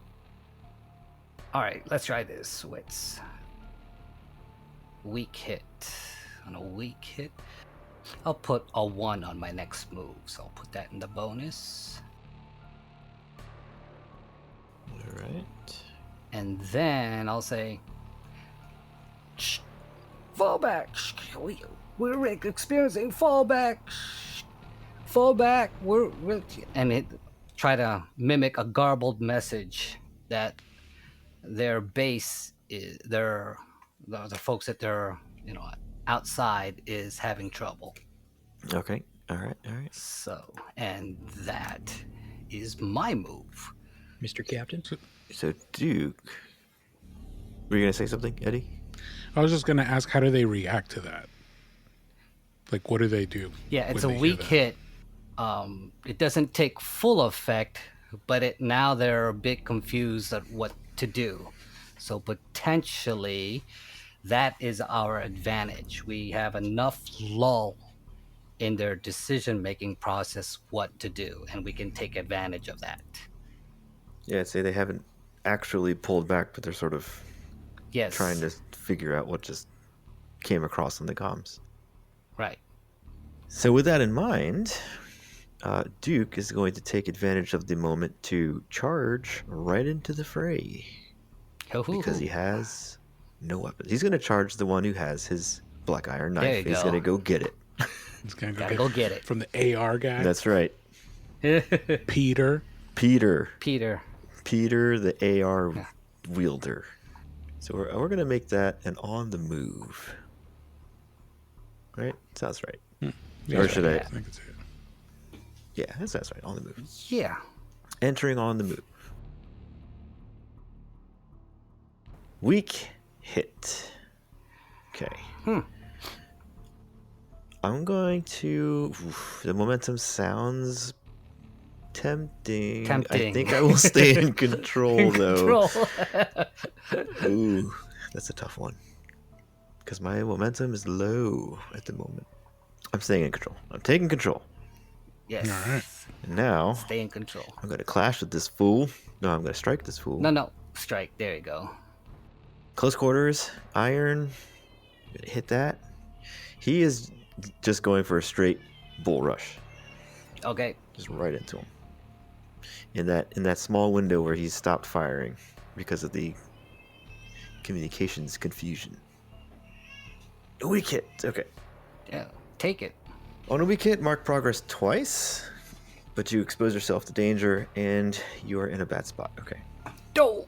C: All right, let's try this. Wits. Weak hit. On a weak hit, I'll put a 1 on my next move, so I'll put that in the bonus.
A: All right.
C: And then I'll say, "Shh, fallback. We're experiencing fallback. Shh, fallback. We're and it try to mimic a garbled message that their base is the folks that they're outside is having trouble.
A: Okay. All right. All right.
C: So, and that is my move.
B: Mr. Captain?
A: So Duke, were you gonna say something, Eddie?
D: I was just going to ask, how do they react to that? Like, what do they do?
C: Yeah, it's a
D: when they hear
C: weak
D: that?
C: hit. It doesn't take full effect, but now they're a bit confused at what to do. So potentially, that is our advantage. We have enough lull in their decision-making process what to do, and we can take advantage of that.
A: Yeah, I'd say they haven't actually pulled back, but they're sort of
C: Yes.
A: trying to figure out what just came across on the comms.
C: Right.
A: So with that in mind, Duke is going to take advantage of the moment to charge right into the fray because he has no weapons. He's going to charge the one who has his black iron
C: There
A: knife.
C: you
A: He's
C: go.
A: going to go get it.
D: It's going
C: Gotta go get it.
D: From the AR guy,
A: That's right.
D: Peter.
A: Peter, the AR wielder. So we're going to make that an on the move. Right? Sounds right. Or should I?
D: I think it's it.
A: Yeah, that sounds right. On the move.
C: Yeah.
A: Entering on the move. Weak hit. Okay. I'm going to. The momentum sounds tempting. I think I will stay in control, though. Ooh, that's a tough one. Because my momentum is low at the moment. I'm staying in control. I'm taking control.
C: Yes.
D: All right.
A: And now,
C: Stay in control.
A: I'm going to clash with this fool. No, I'm going to strike this fool.
C: No. Strike. There you go.
A: Close quarters, iron. Gonna hit that. He is just going for a straight bull rush.
C: Okay.
A: Just right into him. In that small window where he's stopped firing because of the communications confusion. A weak hit. Okay.
C: Yeah. Take it.
A: On a weak hit, mark progress twice, but you expose yourself to danger and you are in a bad spot. Okay.
C: Go.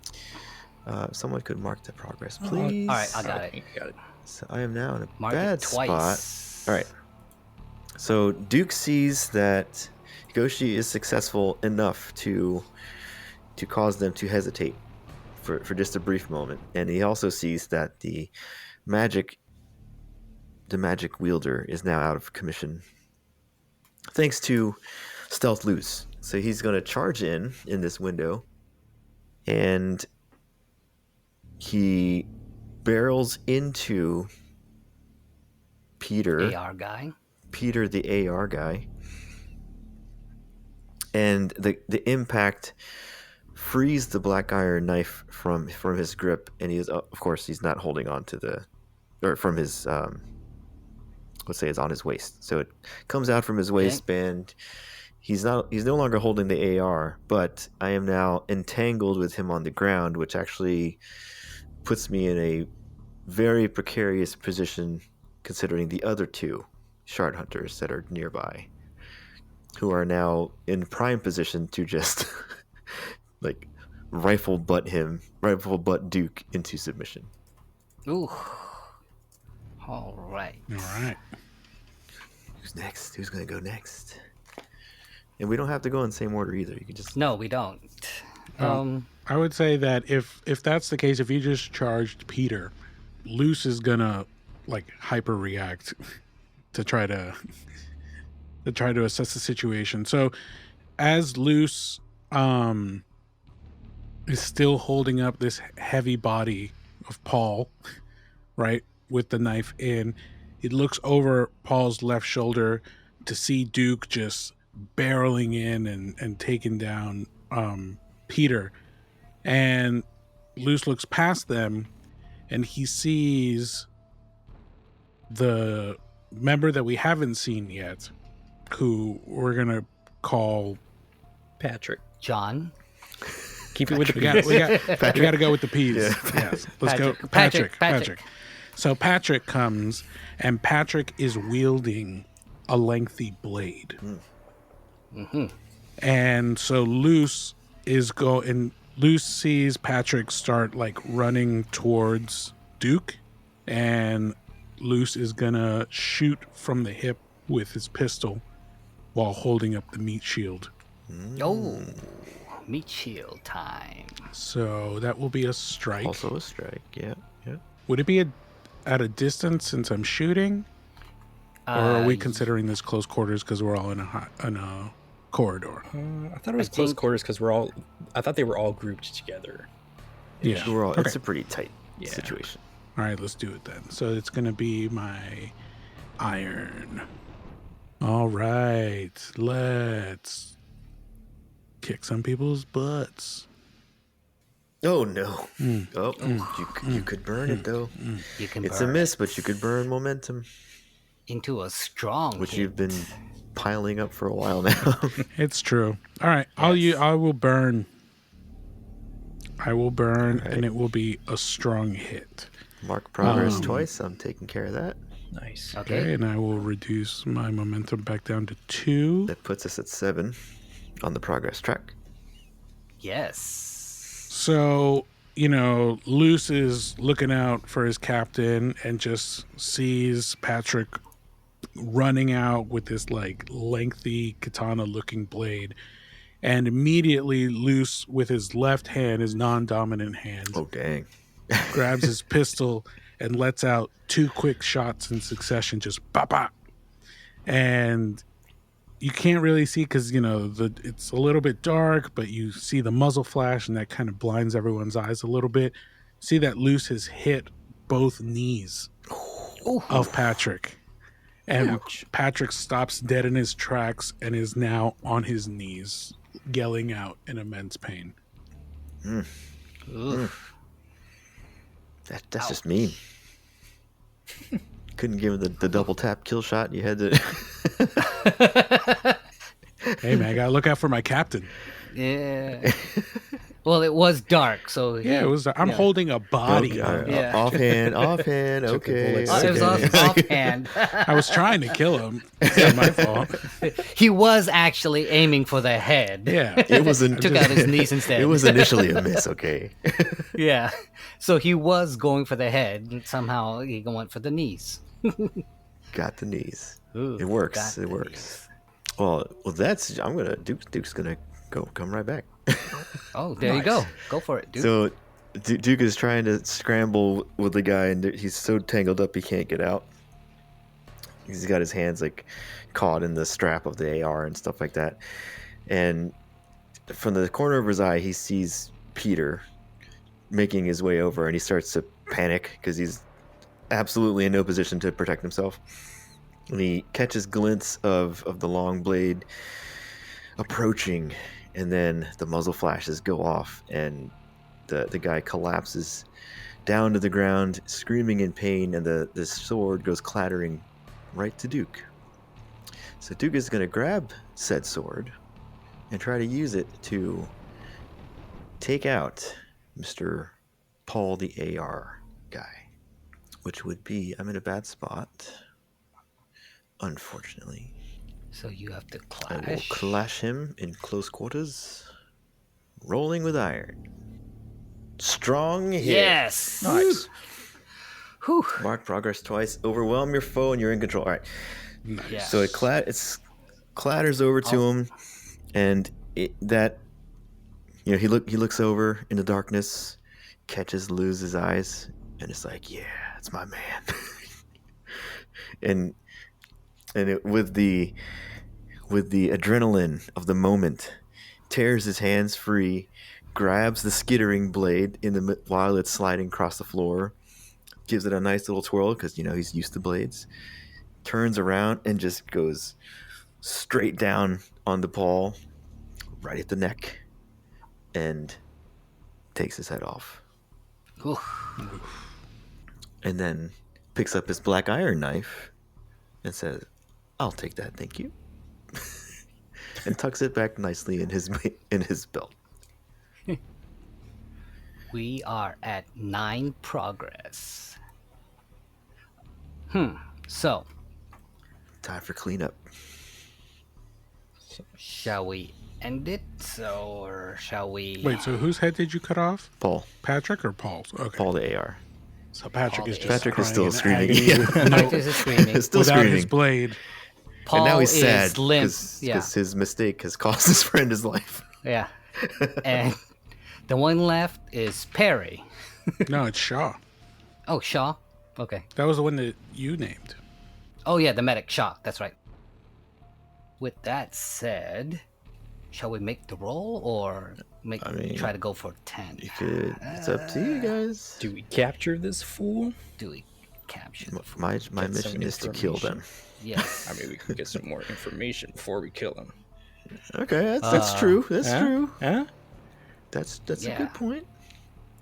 A: Someone could mark the progress, please.
C: All right. I got it.
A: So I am now in a
C: Mark
A: bad
C: it twice.
A: spot. All right. So Duke sees that Higoshi is successful enough to cause them to hesitate for just a brief moment, and he also sees that the magic wielder is now out of commission thanks to stealth loose. So he's going to charge in this window, and he barrels into Peter.
C: AR guy.
A: Peter, the AR guy, and the impact frees the black iron knife from his grip, and he is, of course, he's not holding on to from his let's say it's on his waist, so it comes out from his waistband. He's no longer holding the AR, but I am now entangled with him on the ground, which actually puts me in a very precarious position considering the other two shard hunters that are nearby, who are now in prime position to just like rifle butt Duke into submission.
C: Ooh. All right.
D: All right.
A: Who's next? Who's gonna go next? And we don't have to go in the same order either. You can just
C: No, we don't.
D: I would say that if that's the case, if you just charged Peter, Luce is gonna like hyper react to try to assess the situation. So as Luce is still holding up this heavy body of Paul, right, with the knife in, it looks over Paul's left shoulder to see Duke just barreling in and taking down Peter. And Luce looks past them and he sees the member that we haven't seen yet, who we're gonna call
B: Patrick.
C: John.
B: Keep it with the
D: we got to go with the P's.
A: Yeah.
D: Yes. Let's
C: Patrick.
D: go
C: Patrick.
D: Patrick. So Patrick comes and Patrick is wielding a lengthy blade.
C: Mm-hmm.
D: And so Luce sees Patrick start like running towards Duke, and Luce is gonna shoot from the hip with his pistol while holding up the meat shield.
C: Oh, meat shield time.
D: So that will be a strike.
A: also a strike. Yeah.
D: Would it be at a distance since I'm shooting, or are we considering this close quarters because we're all in a corridor?
B: I thought it was close quarters because I thought they were all grouped together.
D: Yeah.
A: We're all,
D: Okay.
A: It's a pretty tight
B: Yeah.
A: situation.
D: All right, let's do it then. So it's going to be my iron. All right, let's kick some people's butts.
A: Oh no! You could burn it though.
C: You can
A: It's a
C: burn
A: miss, but you could burn momentum,
C: into a strong
A: which
C: hit.
A: you've been piling up for a while now.
D: It's true. All right, I will burn. I will burn,
A: All right.
D: and it will be a strong hit.
A: Mark progress twice. I'm taking care of that.
B: Nice.
C: Okay.
D: Okay, and I will reduce my momentum back down to 2.
A: That puts us at 7 on the progress track.
C: Yes.
D: So, Luce is looking out for his captain and just sees Patrick running out with this like lengthy katana looking blade. And immediately Luce, with his left hand, his non-dominant hand,
A: Oh dang!
D: grabs his pistol and lets out 2 quick shots in succession, just pop pop. And you can't really see because it's a little bit dark, but you see the muzzle flash, and that kind of blinds everyone's eyes a little bit. See that Luce has hit both knees of Patrick, and Patrick stops dead in his tracks and is now on his knees, yelling out in immense pain.
C: Oof.
A: That's just mean. Couldn't give him the double tap kill shot. You had to.
D: Hey man, I gotta look out for my captain.
C: Yeah. Well, it was dark, so
D: Yeah, it was. I'm holding a body.
A: Okay,
C: Yeah.
A: Offhand.
B: Took the
A: Okay.
B: bullets.
C: It was offhand.
D: I was trying to kill him. It's not my fault.
C: He was actually aiming for the head.
D: Yeah.
A: It was
C: Took out his knees instead.
A: It was initially a miss. Okay.
C: Yeah. So he was going for the head, and somehow he went for the knees.
A: Got the knees.
C: Ooh,
A: It works.
C: got
A: It
C: the
A: works.
C: knees.
A: Well, Duke's gonna come right back.
C: Oh, there you go. Go for it, dude.
A: So Duke is trying to scramble with the guy, and he's so tangled up he can't get out. He's got his hands like caught in the strap of the AR and stuff like that. And from the corner of his eye, he sees Peter making his way over, and he starts to panic because he's absolutely in no position to protect himself. And he catches glints of the long blade approaching, and then the muzzle flashes go off, and the guy collapses down to the ground, screaming in pain, and the sword goes clattering right to Duke. So Duke is going to grab said sword and try to use it to take out Mr. Paul the AR guy. which would be I'm in a bad spot. Unfortunately,
C: So you have to
A: I will
C: clash.
A: clash him in close quarters. Rolling with iron. Strong hit.
C: Yes.
B: Nice.
C: Whew.
A: Mark progress twice. Overwhelm your foe, and you're in control. All right.
D: Nice.
C: Yeah.
A: So it clatters over to him, and he looks over in the darkness, catches Luz's eyes, and it's like, yeah, it's my man. With the adrenaline of the moment, tears his hands free, grabs the skittering blade while it's sliding across the floor, gives it a nice little twirl because he's used to blades, turns around and just goes straight down on the Paul, right at the neck, and takes his head off.
C: Oof.
A: And then picks up his black iron knife and says, "I'll take that, thank you." And tucks it back nicely in his belt.
C: We are at 9 progress. So,
A: Time for cleanup.
C: shall we end it, or shall we?
D: Wait, so whose head did you cut off?
A: Paul.
D: Patrick or Paul's? Okay.
A: Paul the AR.
D: So Patrick
C: Paul
D: is
C: the
D: just
A: Patrick is
D: crying
A: still
D: in
A: screaming.
D: agony
A: Yeah.
D: with
C: Patrick is screaming.
A: Still
D: without
A: screaming.
D: his blade.
C: Paul
A: And now he's
C: is
A: sad
C: limp.
A: because
C: Yeah,
A: his mistake has cost his friend his life.
C: yeah. And the one left is Perry.
D: No, it's Shaw.
C: Oh, Shaw. Okay.
D: That was the one that you named.
C: Oh yeah, the medic Shaw. That's right. With that said, shall we make the roll or try to go for 10?
A: It's up to you guys.
B: Do we capture this fool?
C: Do we capture?
A: My
B: Get some
A: mission is to kill them.
C: Yes.
B: I mean, we can get some more information before we kill him.
A: Okay, that's true. That's
B: Huh?
A: true.
B: Huh?
A: That's
C: Yeah.
A: a good point.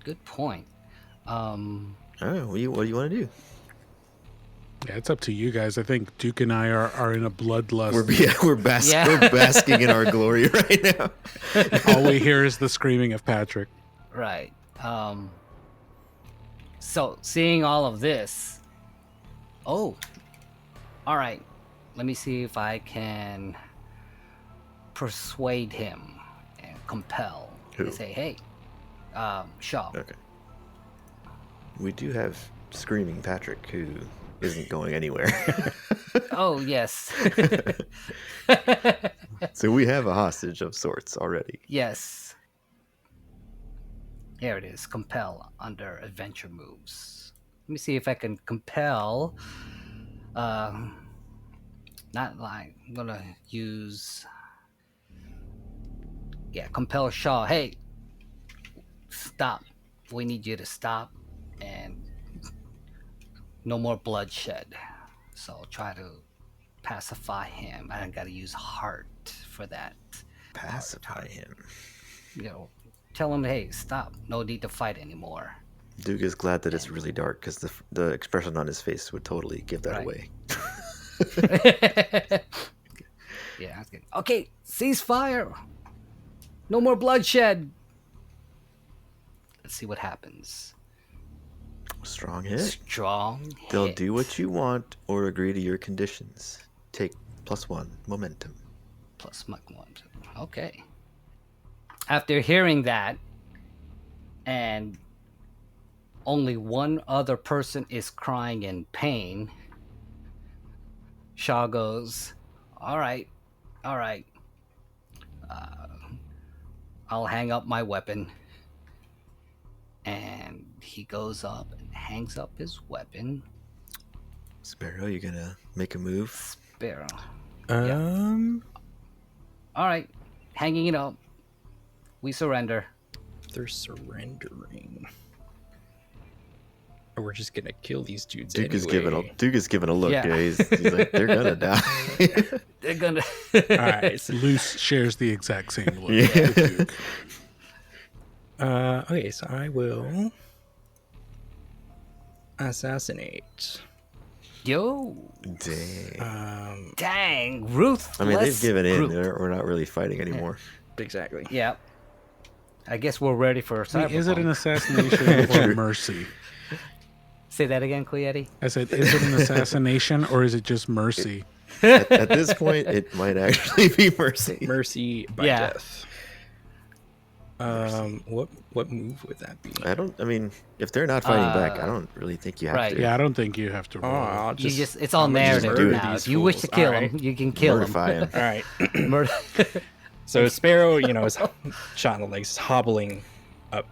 C: Good point.
A: Oh, what do you want to do?
D: Yeah, it's up to you guys. I think Duke and I are in a bloodlust.
A: We're basking in our glory right now.
D: All we hear is the screaming of Patrick.
C: Right. So seeing all of this, all right. Let me see if I can persuade him and compel.
A: Who?
C: And say, hey, Shaw.
A: Okay. We do have Screaming Patrick, who isn't going anywhere.
C: Oh yes.
A: So we have a hostage of sorts already.
C: Yes. Here it is. Compel under adventure moves. Let me see if I can compel. Not like I'm gonna use. Yeah, compel Shaw. Hey, stop. We need you to stop, and no more bloodshed. So I'll try to pacify him. I gotta use heart for that.
A: Pacify him.
C: Tell him, hey, stop. No need to fight anymore.
A: Duke is glad that it's really dark because the expression on his face would totally give that
C: Right.
A: away.
C: Yeah, that's good. Okay, ceasefire. No more bloodshed. Let's see what happens.
A: Strong hit.
C: Strong.
A: They'll
C: hit.
A: do what you want or agree to your conditions. Take +1 momentum.
C: Plus my one. Okay. After hearing that, and only one other person is crying in pain, Shaw goes, all right. I'll hang up my weapon. And he goes up and hangs up his weapon.
A: Sparrow, you gonna make a move?
C: Sparrow. All right, hanging it up. We surrender.
B: They're surrendering. Or we're just gonna kill these dudes
A: Duke is
B: anyway.
A: giving a look.
C: Yeah.
A: Yeah, he's like, they're gonna die.
C: They're gonna.
B: All right. So,
D: Luce shares the exact same look.
A: Yeah.
D: with Duke.
B: okay, so I will assassinate.
C: Yo,
A: Dang.
C: dang, ruthless.
A: I mean, they've given in.
C: group.
A: We're not really fighting anymore.
B: Exactly.
C: Yeah. I guess we're ready for
D: Wait, is it an
C: Cyberpunk.
D: assassination or mercy?
C: Say that again, Coyetti.
D: I said, is it an assassination or is it just mercy?
A: At this point, it might actually be mercy.
B: Mercy by
C: Yeah.
B: death. What move would that be?
A: I mean, if they're not fighting back, I don't really think you have
C: right.
A: to.
D: Yeah, I don't think you have to roll.
B: I'll
C: It's all
B: I'm gonna just
C: narrative
B: murder
C: now.
B: these
C: If you wish to
B: fools.
C: kill
B: Alright.
C: him, you can kill him.
A: Mortify him.
B: All right.
C: Murder.
B: So Sparrow, is shot in the legs, hobbling up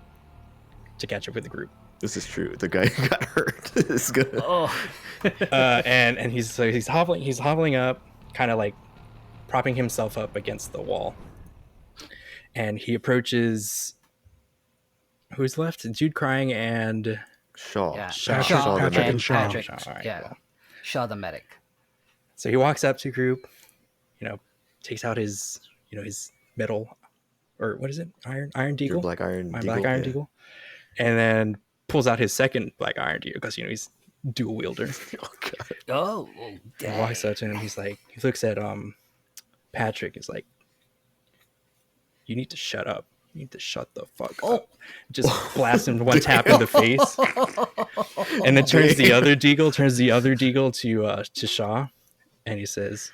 B: to catch up with the group.
A: This is true. The guy who got hurt is good.
C: Oh,
B: And he's hobbling up, kind of like propping himself up against the wall. And he approaches. Who's left? Jude crying and
A: Shaw.
C: yeah.
B: Shaw.
D: Patrick
C: and
D: and Shaw.
C: Patrick.
B: All right,
C: Yeah.
B: well.
C: Shaw the medic.
B: So he walks up to the group, takes out his metal, or what is it? Iron
A: Your
B: deagle?
A: black iron.
B: My
A: deagle?
B: black iron
A: Yeah.
B: deagle. And then pulls out his second black iron deagle because he's dual wielder.
A: Oh god.
C: Oh,
B: And
C: dang.
B: walks up to him. He looks at Patrick. Is like, you need to shut up. You need to shut the fuck up. Just blasts him one tap in the face, and then turns the other deagle to Shaw, and he says,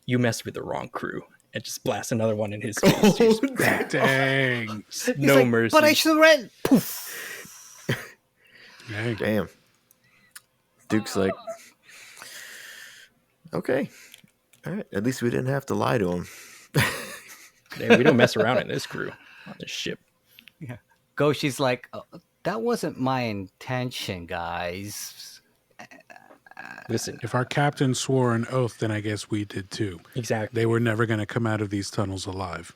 B: "You messed with the wrong crew," and just blasts another one in his face. Just
D: Dang.
B: no mercy.
C: But I surrender. Poof.
D: Dang.
A: Damn. Duke's like, okay, all right. At least we didn't have to lie to him.
B: Yeah, we don't mess around in this crew on this ship.
C: Goshi's like, that wasn't my intention, guys.
B: Listen,
D: If our captain swore an oath, then I guess we did too.
B: exactly.
D: They were never going to come out of these tunnels alive.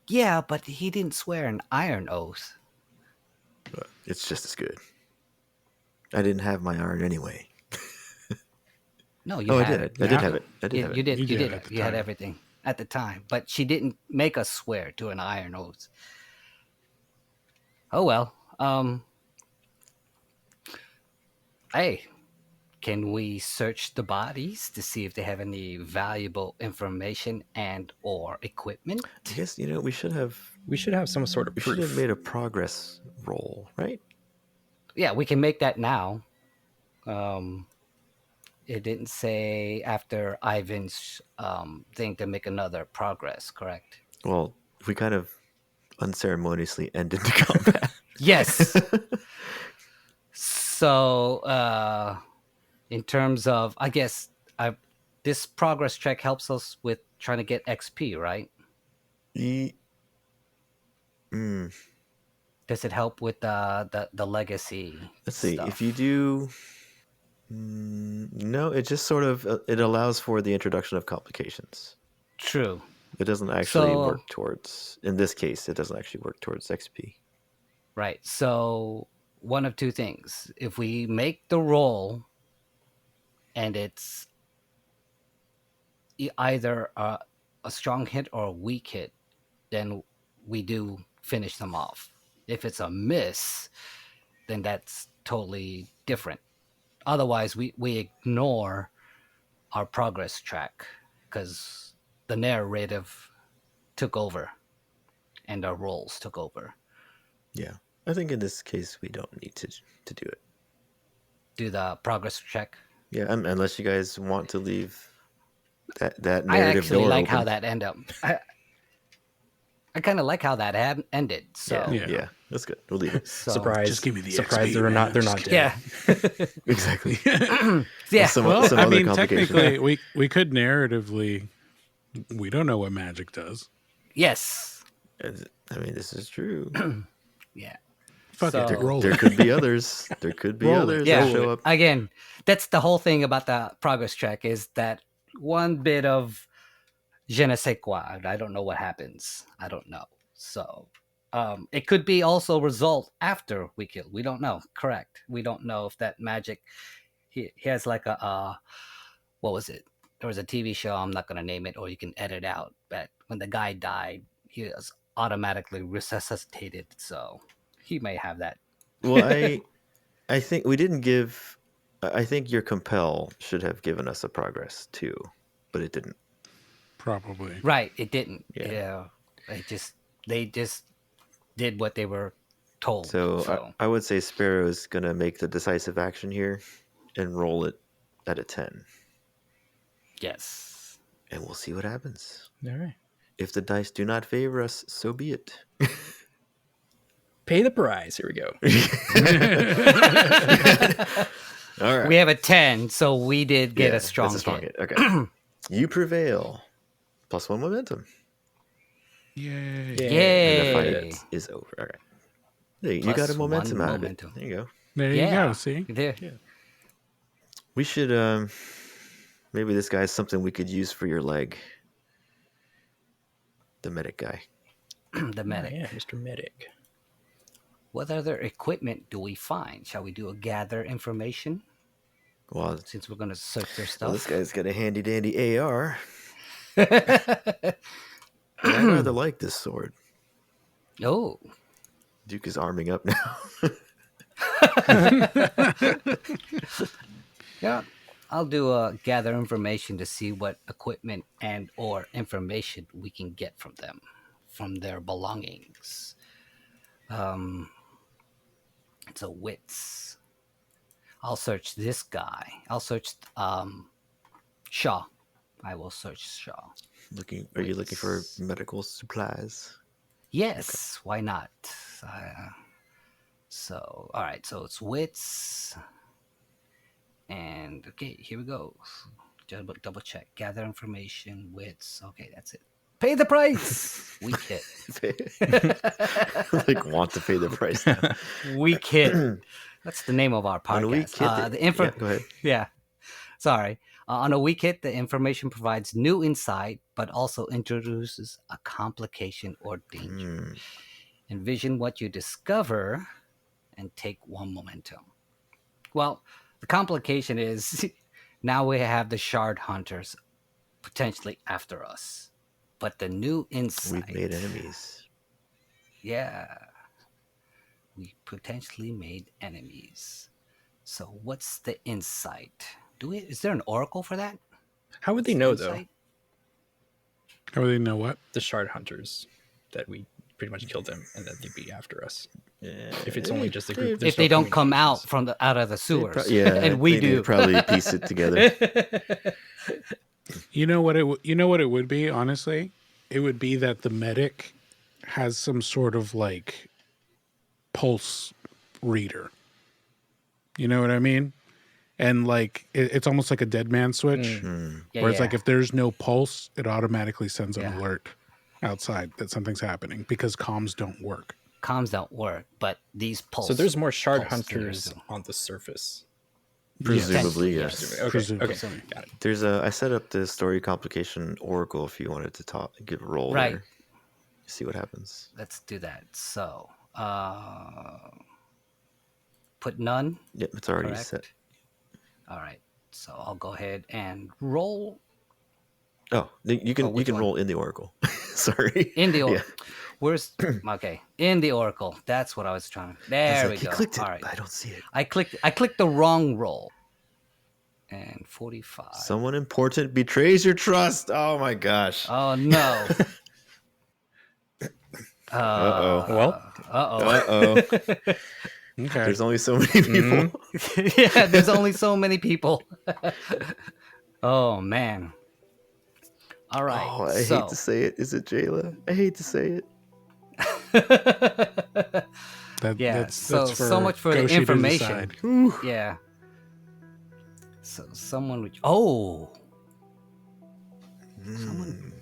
C: Yeah, but he didn't swear an iron oath.
A: But it's just as good. I didn't have my iron anyway.
C: No, you
A: I
C: had
A: did.
C: it.
A: I did have it. I did
C: Yeah,
A: have
C: you
A: it.
C: did.
D: You
C: You
D: did
C: did.
D: at the
C: You had
D: time.
C: everything at the time, but she didn't make us swear to an iron oath. Oh well. Hey, can we search the bodies to see if they have any valuable information and or equipment?
A: I guess we should have.
B: We should have some sort of
A: We should have
B: proof.
A: made a progress roll, right?
C: Yeah, we can make that now. It didn't say after Ivan's thing to make another progress, correct?
A: Well, we kind of unceremoniously ended the combat.
C: Yes. So, in terms of, I guess, this progress check helps us with trying to get XP, right? Does it help with the legacy?
A: Let's see.
C: stuff?
A: If you do, no, it just sort of it allows for the introduction of complications.
C: True.
A: It doesn't actually
C: So-
A: work towards. In this case, it doesn't actually work towards XP.
C: Right. So one of two things. If we make the roll and it's either a strong hit or a weak hit, then we do finish them off. If it's a miss, then that's totally different. Otherwise, we ignore our progress track because the narrative took over and our rolls took over.
A: Yeah, I think in this case we don't need to do it.
C: Do the progress check.
A: Yeah, unless you guys want to leave that
C: I
A: narrative
C: actually
A: door
C: like
A: open.
C: how that ended up. I kind of like how that ended. So
A: Yeah, that's good. We'll leave it.
C: so-
B: Surprise!
D: Just give me the
B: surprise.
D: XP,
B: They're
D: man.
B: not. They're
D: Just
B: not dead.
C: Yeah,
A: Exactly.
C: yeah.
A: Some
D: Well, I
A: other
D: mean,
A: complication.
D: technically, we could narratively. We don't know what magic does.
C: Yes.
A: I mean, this is true.
C: Yeah.
D: Fuck
C: So-
D: it, roll
A: There
D: it.
A: could be others. There could be
D: Roll it.
A: others
C: Yeah.
A: that show up.
C: Again, that's the whole thing about the progress track is that one bit of je ne sais quoi. I don't know what happens. I don't know. So it could be also result after we kill. We don't know. Correct. We don't know if that magic. He has like a what was it? There was a TV show. I'm not gonna name it, or you can edit out. But when the guy died, he was automatically resuscitated. So he may have that.
A: Well, I think we didn't give. I think your compel should have given us a progress too, but it didn't.
D: Probably.
C: Right. It didn't.
A: Yeah.
C: Yeah. They just did what they were told.
A: So I would say Sparrow's gonna make the decisive action here and roll it at a 10.
C: Yes.
A: And we'll see what happens.
B: All right.
A: If the dice do not favor us, so be it.
B: Pay the price. Here we go.
A: All right.
C: We have a 10, so we did get a strong
A: that's a strong
C: hit.
A: hit. Okay. You prevail. +1 momentum.
D: Yay.
A: And the
C: Yay.
A: fight is over. All right. Hey, you
C: Plus
A: got a momentum
C: one
A: out
C: momentum.
A: of it. There you go.
D: There you go. See?
C: There.
A: We should maybe this guy's something we could use for your leg. The medic guy.
C: The medic.
B: Yeah, Mr. Medic.
C: What other equipment do we find? Shall we do a gather information?
A: Well,
C: Since we're going to search their
A: well, this
C: stuff.
A: guy's got a handy dandy AR. I rather like this sword.
C: Oh.
A: Duke is arming up now.
C: Yeah. I'll do a gather information to see what equipment and or information we can get from them, from their belongings. It's a wits. I'll search this guy. I'll search Shaw. I will search Shaw.
A: Are you looking for medical supplies?
C: Yes, why not? All right, so it's wits. And, okay, here we go. Just double check. Gather information, wits. Okay, that's it. Pay the price! Weak hit.
A: Like, want to pay the price now.
C: Weak hit. That's the name of our podcast.
A: On a weak hit, yeah, go ahead.
C: Yeah, sorry. On a weak hit, the information provides new insight, but also introduces a complication or danger. Envision what you discover and take 1 momentum. Well, the complication is now we have the shard hunters potentially after us. But the new insight...
A: We've made enemies.
C: Yeah. We potentially made enemies. So what's the insight? Is there an oracle for that?
B: How would they know, though?
C: Insight?
D: How would they know what?
B: The shard hunters, that we pretty much killed them and that they'd be after us.
A: Yeah.
B: If it's only just a group. there's
C: If they
B: no
C: don't come out
B: communications.
C: out of the sewers.
A: And
C: we do.
A: they'd probably piece it together.
D: You know what it would be, honestly? It would be that the medic has some sort of like pulse reader. You know what I mean? And like it's almost like a dead man switch.
C: Yeah,
D: Where it's
C: yeah.
D: like if there's no pulse, it automatically sends an
C: Yeah.
D: alert outside that something's happening because comms don't work.
C: Comms don't work, but these pulse.
B: So there's more shard
C: pulse
B: hunters
C: generators.
B: on the surface.
A: Presumably, yes.
B: Okay,
D: Presumably.
B: okay, got it.
A: There's I set up the story complication oracle if you wanted to give a roll
C: Right.
A: there. See what happens.
C: Let's do that. So, put none.
A: Yep, it's already
C: Correct.
A: set.
C: All right. So I'll go ahead and roll
A: Oh, you can
C: which one?
A: roll in the oracle. Sorry.
C: in the oracle.
A: Yeah.
C: Where's okay? In the oracle. That's what I was trying.
A: I
C: There
A: was
C: we
A: like, you
C: go.
A: clicked it,
C: All right.
A: but I don't see it.
C: I clicked the wrong roll. And 45.
A: Someone important betrays your trust. Oh my gosh.
C: Oh no.
A: Uh-oh.
B: Well,
C: Uh-oh.
D: Okay.
A: There's only so many people.
C: Yeah, there's only so many people. Oh man. All right.
A: Oh, I hate to say it. Is it Jayla? I hate to say it.
C: Yeah,
D: That's
C: so
D: for
C: much for the
D: Goshi to
C: information.
D: decide.
C: Yeah. So someone would. Oh. Someone.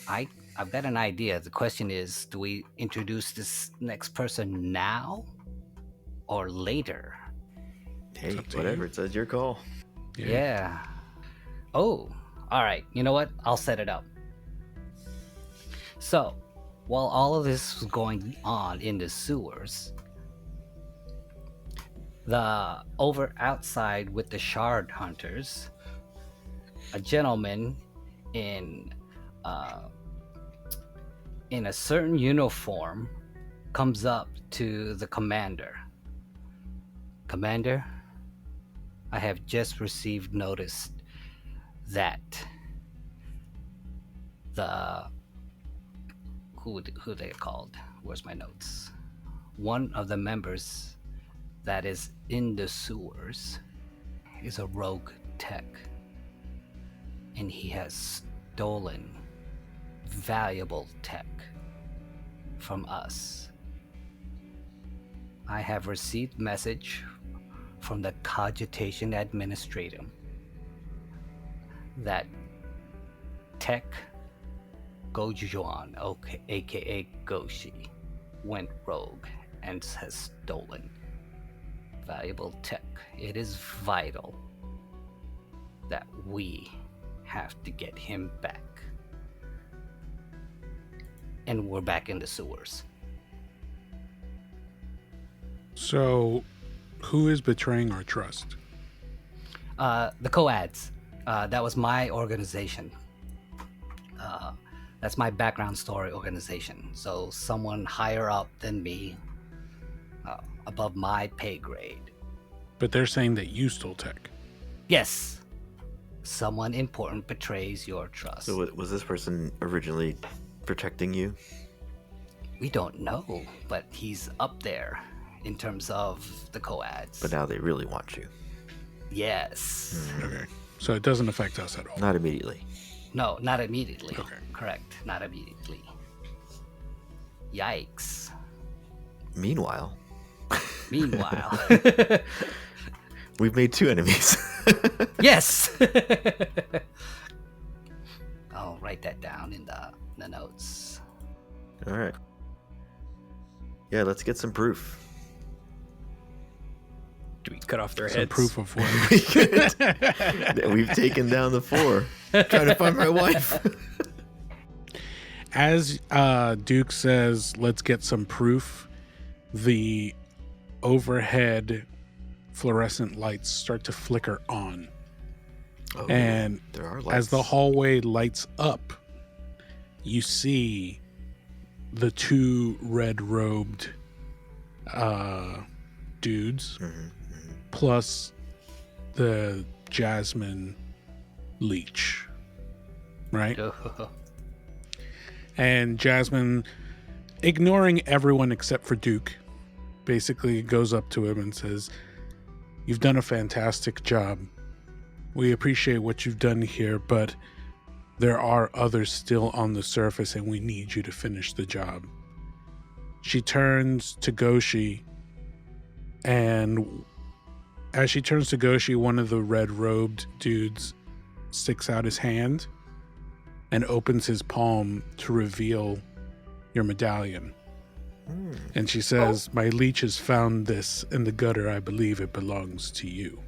C: I've got an idea. The question is, do we introduce this next person now or later?
A: Hey,
D: up to
A: whatever.
D: you.
A: It's your call.
C: Yeah. Oh, all right. You know what? I'll set it up. So, while all of this was going on in the sewers, the over outside with the shard hunters, a gentleman in a certain uniform comes up to the commander. Commander, I have just received notice that the who they called? Where's my notes? one of the members that is in the sewers is a rogue tech, and he has stolen valuable tech from us. I have received message from the Cogitation Administratum that Tech Gojuan, aka Goshi, went rogue and has stolen valuable tech. It is vital that we have to get him back. And we're back in the sewers.
D: So, who is betraying our trust?
C: The Coads. That was my organization. That's my background story organization. So someone higher up than me, above my pay grade.
D: But they're saying that you stole tech.
C: Yes. Someone important betrays your trust.
A: So was this person originally protecting you?
C: We don't know, but he's up there in terms of the Coads.
A: But now they really want you.
C: Yes.
D: Okay. So it doesn't affect us at all.
A: Not immediately.
C: No, not immediately.
D: Okay.
C: Correct. Not immediately. Yikes.
A: Meanwhile, we've made 2 enemies.
C: Yes. I'll write that down in the notes.
A: All right. Yeah, let's get some proof.
B: Do we cut off their
D: Some
B: heads?
D: proof of what?
A: We've taken down the 4. Trying to find my wife.
D: As Duke says, let's get some proof, the overhead fluorescent lights start to flicker on.
A: Oh,
D: And
A: there are lights.
D: as the hallway lights up, you see the 2 red-robed dudes, plus the Jasmine leech, right? And Jasmine, ignoring everyone except for Duke, basically goes up to him and says, "You've done a fantastic job. We appreciate what you've done here, but there are others still on the surface and we need you to finish the job." She turns to Goshi, and as she turns to Goshi, one of the red-robed dudes sticks out his hand and opens his palm to reveal your medallion. And she says, "My leech has found this in the gutter. I believe it belongs to you."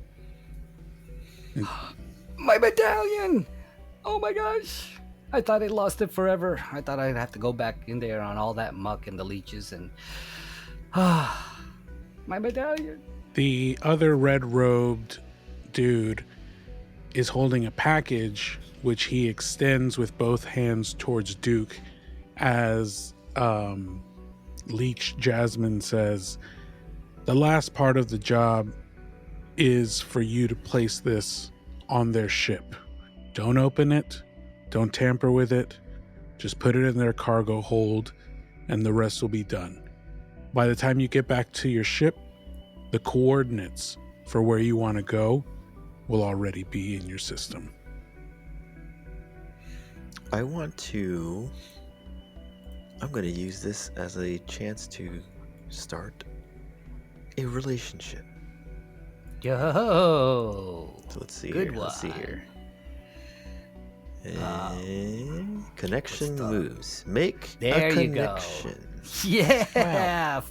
C: My medallion! Oh my gosh! I thought I lost it forever. I thought I'd have to go back in there on all that muck and the leeches and... my medallion!
D: The other red-robed dude is holding a package, which he extends with both hands towards Duke as Leech Jasmine says, "The last part of the job is for you to place this on their ship. Don't open it. Don't tamper with it. Just put it in their cargo hold and the rest will be done. By the time you get back to your ship, the coordinates for where you want to go will already be in your system."
A: I'm going to use this as a chance to start a relationship.
C: Yo!
A: So let's see
C: Good
A: here. Let's see
C: one.
A: here. Connection moves. Make
C: There
A: a
C: you go.
A: connection.
C: Yeah!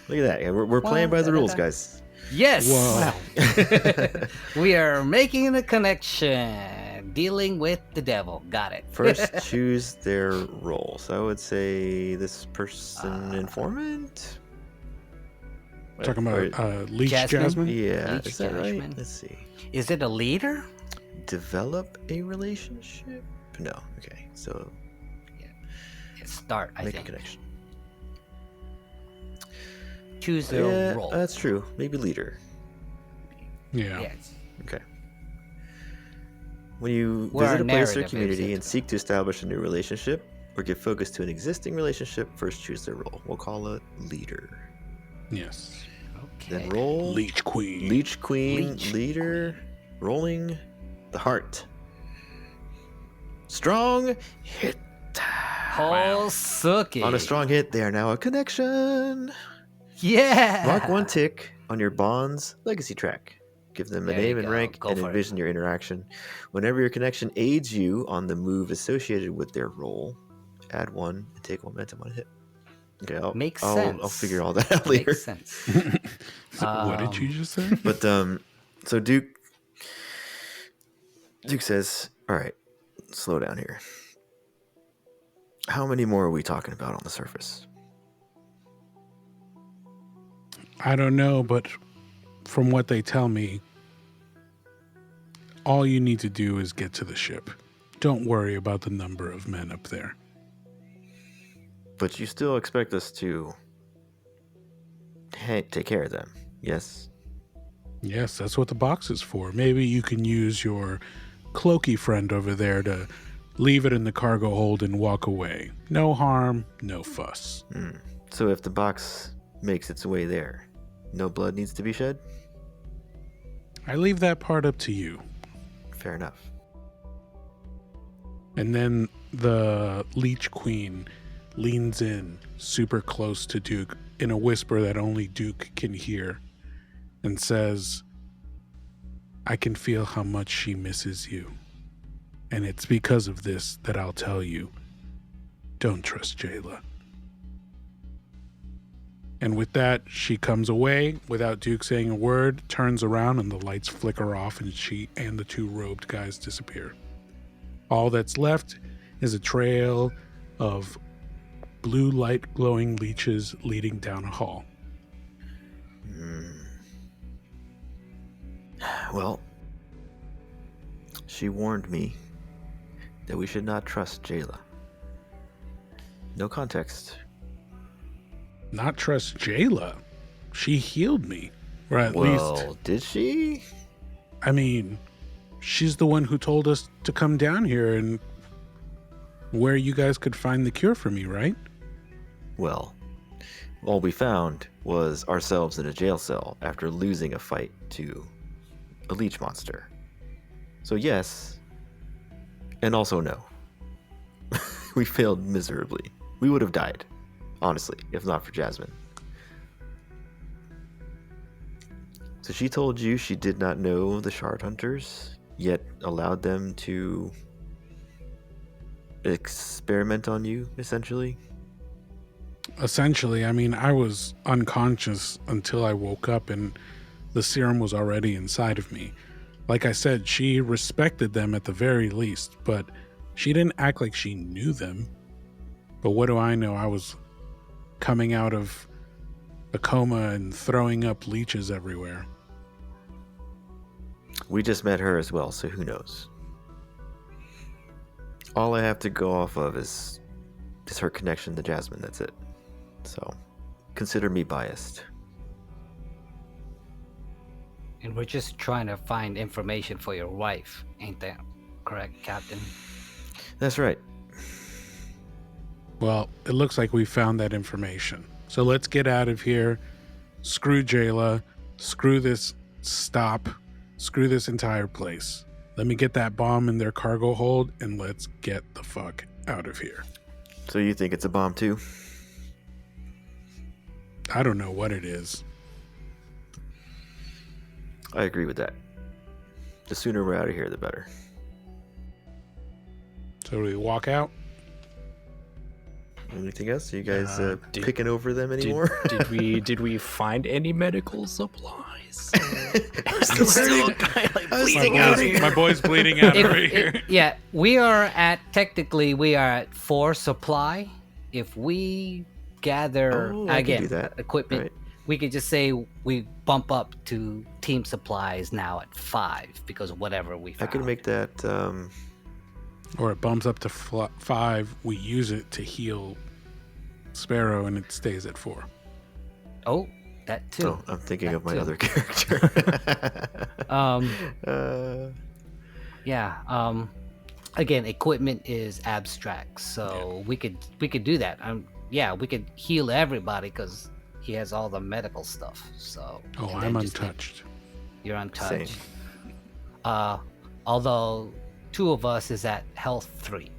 A: Look at that. Yeah, we're playing by the rules, guys.
C: Yes!
D: Whoa.
C: We are making a connection. Dealing with the devil. Got it.
A: First, choose their role. So I would say this person informant.
D: Talking
A: Or-
D: about Leech
C: Jasmine?
D: Jasmine?
A: yeah,
C: Leech
A: is that
C: Jasmine.
A: right? Let's see.
C: Is it a leader?
A: Develop a relationship? No. Okay. So
C: Start, I
A: make a
C: think.
A: connection.
C: Choose their
A: Yeah,
C: role.
A: that's true. Maybe leader.
D: Yeah.
C: Yes.
A: Okay. When you
C: Where
A: visit
C: our
A: a place or
C: narrative
A: community
C: is.
A: and seek to establish a new relationship or give focus to an existing relationship, first choose their role. We'll call it leader.
D: Yes.
C: Okay.
A: Then roll.
D: Leech Queen.
A: Leech Queen,
C: Leech
A: leader, rolling the heart. Strong hit.
C: Oh, suck it.
A: On a strong hit, they are now a connection.
C: Yeah.
A: Mark one tick on your Bond's legacy track. Give them a
C: There you
A: name and
C: go.
A: rank
C: Go
A: and
C: for it.
A: envision your interaction. Whenever your connection aids you on the move associated with their roll, add 1 and take momentum on a hit. Okay,
C: Makes
A: I'll
C: sense.
A: figure all that out later.
C: Makes sense.
D: What did you just say?
A: But so Duke says, "All right, slow down here. How many more are we talking about on the surface?"
D: I don't know, but from what they tell me, all you need to do is get to the ship. Don't worry about the number of men up there.
A: But you still expect us to take care of them, yes?
D: Yes, that's what the box is for. Maybe you can use your cloaky friend over there to leave it in the cargo hold and walk away. No harm, no fuss.
A: So if the box makes its way there, no blood needs to be shed?
D: I leave that part up to you.
A: Fair enough.
D: And then the Leech Queen leans in super close to Duke in a whisper that only Duke can hear and says, I can feel how much she misses you. And it's because of this that I'll tell you, don't trust Jayla. And with that, she comes away without Duke saying a word, turns around, and the lights flicker off, and she and the two robed guys disappear. All that's left is a trail of blue light glowing leeches leading down a hall.
A: Well, she warned me that we should not trust Jayla. No context.
D: Not trust Jayla. She healed me. Or at least,
A: Did she?
D: I mean, she's the one who told us to come down here and where you guys could find the cure for me, right?
A: Well, all we found was ourselves in a jail cell after losing a fight to a leech monster. So yes, and also no. We failed miserably. We would have died, honestly, if not for Jasmine. So she told you she did not know the Shard Hunters, yet allowed them to experiment on you, essentially?
D: Essentially, I mean, I was unconscious until I woke up and the serum was already inside of me. Like I said, she respected them at the very least, but she didn't act like she knew them. But what do I know? I was coming out of a coma and throwing up leeches everywhere.
A: We just met her as well, so who knows? All I have to go off of is her connection to Jasmine, that's it. So, consider me biased.
C: And we're just trying to find information for your wife, ain't that correct, Captain?
A: That's right.
D: Well, it looks like we found that information. So let's get out of here. Screw Jayla. Screw this stop. Screw this entire place. Let me get that bomb in their cargo hold and let's get the fuck out of here.
A: So you think it's a bomb too?
D: I don't know what it is.
A: I agree with that. The sooner we're out of here, the better.
D: So do we walk out?
A: Anything else? Are you guys
B: did-
A: picking over them anymore?
B: Did we find any medical supplies? I'm
A: still
B: kind of like
A: I was
B: bleeding
A: like,
B: out here.
D: My boy's bleeding out over here.
C: Yeah, we are at 4 supply. If we gather
A: Oh, I can
C: again
A: do that.
C: equipment,
A: Right.
C: we could just say we bump up to team supplies now at 5 because of whatever we
A: I
C: found.
A: could make that.
D: Or it bumps up to 5. We use it to heal Sparrow and it stays at 4.
C: Oh, that too.
A: Oh, I'm thinking
C: That
A: of my
C: too.
A: other character.
C: Again, equipment is abstract, so we could do that. Yeah, we could heal everybody because he has all the medical stuff. So
D: Oh,
C: and
D: I'm
C: then just
D: untouched.
C: you're untouched.
A: Same.
C: Although 2 of us is at health 3.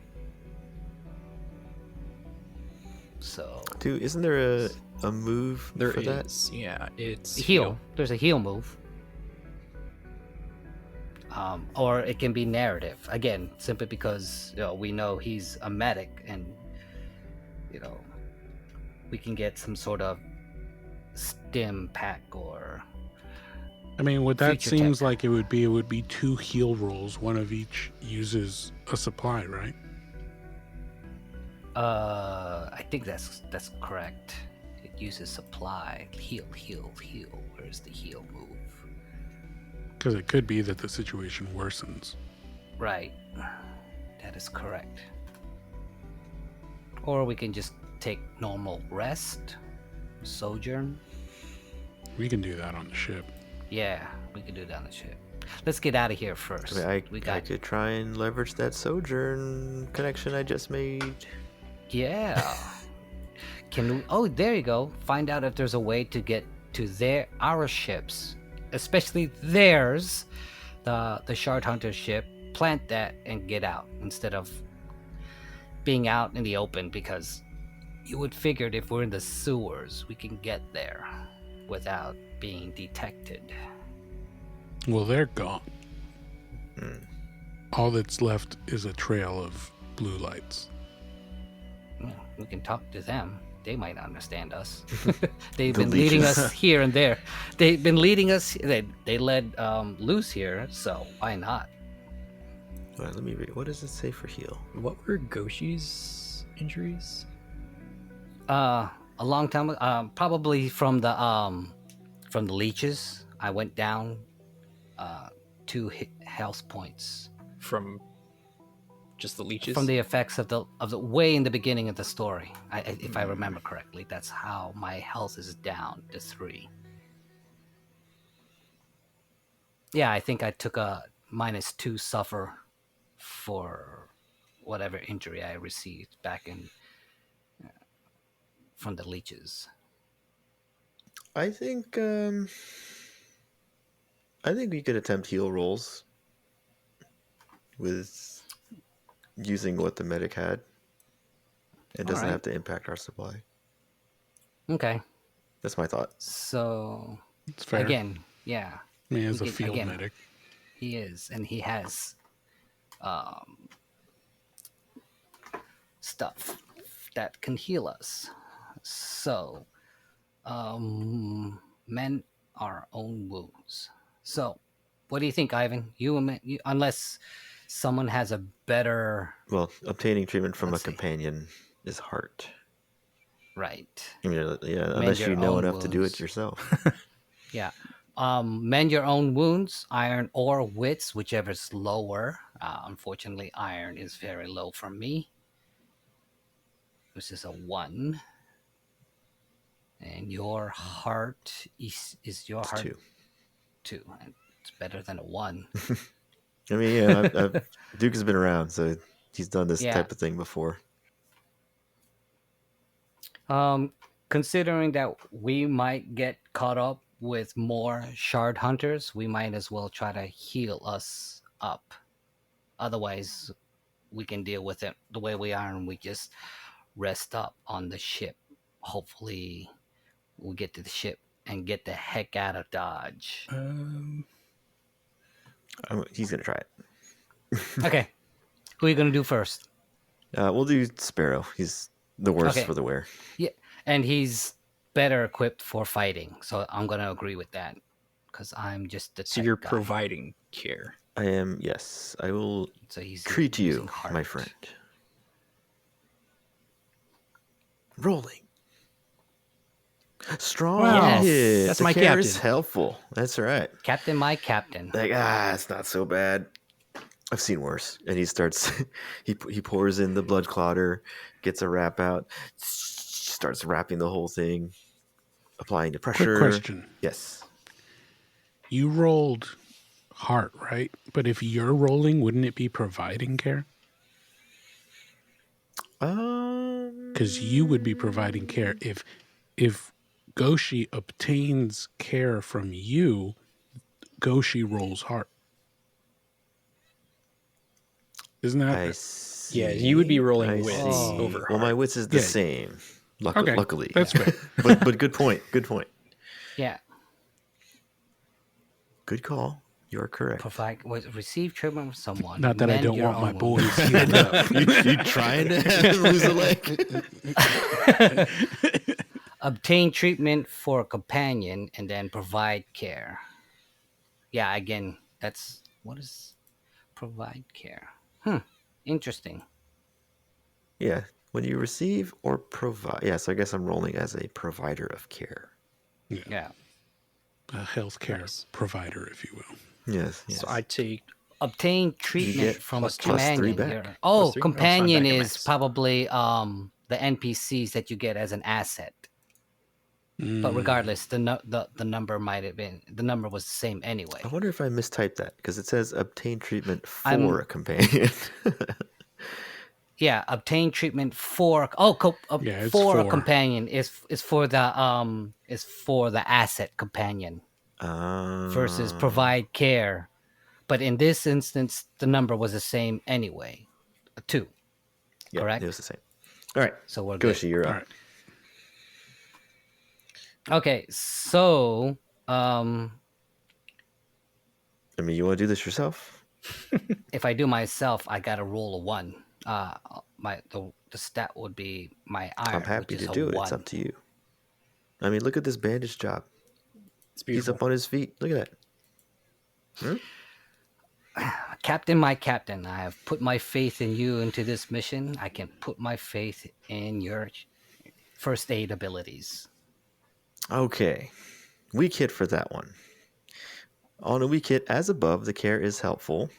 C: So
A: Dude, isn't there a move
B: There
A: for that?
B: is, yeah. It's
C: heal. There's a heal move. Or it can be narrative. Again, simply because we know he's a medic, and we can get some sort of stim pack or.
D: I mean, what that
C: Future
D: seems
C: tech.
D: like it would be 2 heal rolls. One of each uses a supply, right?
C: I think that's correct. It uses supply. Heal. Where's the heal move?
D: Because it could be that the situation worsens.
C: Right. That is correct. Or we can just take normal rest, sojourn.
D: We can do that on the ship.
C: Yeah, we can do that on the ship. Let's get out of here first.
A: I could try and leverage that sojourn connection I just made.
C: Yeah. Can we? Oh, there you go. Find out if there's a way to get to our ships, especially theirs, the Shard Hunter ship. Plant that and get out instead of being out in the open, because you would figured if we're in the sewers, we can get there without being detected.
D: Well, they're gone.
A: Hmm.
D: All that's left is a trail of blue lights.
C: We can talk to them. They might understand us. They've
A: The
C: been leading
A: leeches.
C: us here and there. They've been leading us. They led Luce here, so why not?
A: All right, let me read. What does it say for heal?
B: What were Goshi's injuries?
C: A long time ago, probably from the leeches. I went down 2 health points
B: From just the leeches?
C: from the effects of the way in the beginning of the story. If I remember correctly, that's how my health is down to 3. Yeah, I think I took a -2 suffer for whatever injury I received back in from the leeches.
A: I think we could attempt heal rolls with using what the medic had. It doesn't
C: Alright.
A: have to impact our supply.
C: Okay,
A: That's my thought.
C: so
D: It's fair.
C: again, yeah,
D: I mean, as
C: we
D: a
C: can-
D: field
C: again,
D: medic.
C: he is, and he has stuff that can heal us. So, mend our own wounds. So, what do you think, Ivan? Unless someone has a better
A: Well, obtaining treatment from
C: Let's
A: a
C: see.
A: companion is hard.
C: right.
A: I mean, yeah, unless
C: your
A: you know
C: own
A: enough to do
C: wounds.
A: it yourself.
C: Yeah. Mend your own wounds, iron or wits, whichever's lower. Unfortunately, iron is very low for me. This is a 1. And your heart is your
A: It's
C: heart
A: 2.
C: 2. And it's better than a 1.
A: I mean, yeah, Duke has been around, so he's done this
C: Yeah.
A: type of thing before.
C: Considering that we might get caught up with more shard hunters, we might as well try to heal us up. Otherwise, we can deal with it the way we are, and we just rest up on the ship. Hopefully, we'll get to the ship and get the heck out of Dodge.
A: He's gonna try it.
C: Okay, who are you gonna do first?
A: We'll do Sparrow. He's the worst
C: Okay.
A: for the wear.
C: Yeah, and he's better equipped for fighting, so I'm gonna agree with that because I'm just the
B: So
C: tech
B: you're
C: guy.
B: providing care.
A: I am. Yes, I will
C: So he's
A: treat
C: using
A: you,
C: heart.
A: my friend. Rolling. Strong
C: Wow.
A: hit.
B: That's
A: The
B: my
A: care is
B: captain.
A: helpful. That's right.
C: Captain, my captain.
A: Like, it's not so bad. I've seen worse. And he starts, he pours in the blood clotter, gets a wrap out, starts wrapping the whole thing, applying the pressure.
D: Quick question.
A: Yes.
D: You rolled heart, right? But if you're rolling, wouldn't it be providing care? Because you would be providing care if Goshi obtains care from you, Goshi rolls heart. Isn't that
A: I see.
B: Yeah, you would be rolling
A: I
B: wits
A: see.
B: over
A: Well, my
B: heart.
A: wits is the
D: Yeah.
A: same.
D: okay?
A: Luckily.
D: That's fair.
A: but good point. Good point.
C: Yeah.
A: Good call. You're correct.
C: Receive treatment from someone.
D: Not that I
C: mend
D: don't
C: your
D: want my
C: own
D: boys
C: wounds.
D: healed up.
A: you trying to have him lose a leg?
C: Obtain treatment for a companion and then provide care. Yeah, again, that's what is provide care. Interesting.
A: Yeah. When you receive or provide. Yeah, so I guess I'm rolling as a provider of care.
C: Yeah.
D: A healthcare
B: Nice.
D: provider, if you will.
A: Yes.
B: So I take
C: Obtain treatment
A: get
C: from a
A: +3
C: companion.
A: back.
C: Here.
B: +3?
C: Oh,
B: Oh, so I'm
C: companion
B: back at
C: is
B: max.
C: probably the NPCs that you get as an asset. But regardless, the number might have been the number was the same anyway.
A: I wonder if I mistyped that because it says obtain treatment for a companion.
C: Yeah, obtain treatment for
D: Yeah, it's
C: for a
D: for.
C: companion is for the asset companion versus provide care. But in this instance, the number was the same anyway. 2.
A: Yeah,
C: correct?
A: it was the same. All right.
C: So we're good.
A: Goshi, you're
D: All
A: up.
D: right.
C: Okay, so
A: I mean, you want to do this yourself?
C: if I do myself, I got to roll a 1. The stat would be my iron.
A: I'm happy
C: which is
A: to
C: a
A: do it.
C: 1.
A: It's up to you. I mean, look at this bandage job.
B: It's
A: He's
B: beautiful.
A: up on his feet. Look at that.
C: Captain, my captain, I have put my faith in you into this mission. I can put my faith in your first aid abilities.
A: Okay. Weak hit for that one. On a weak hit, as above, the care is helpful,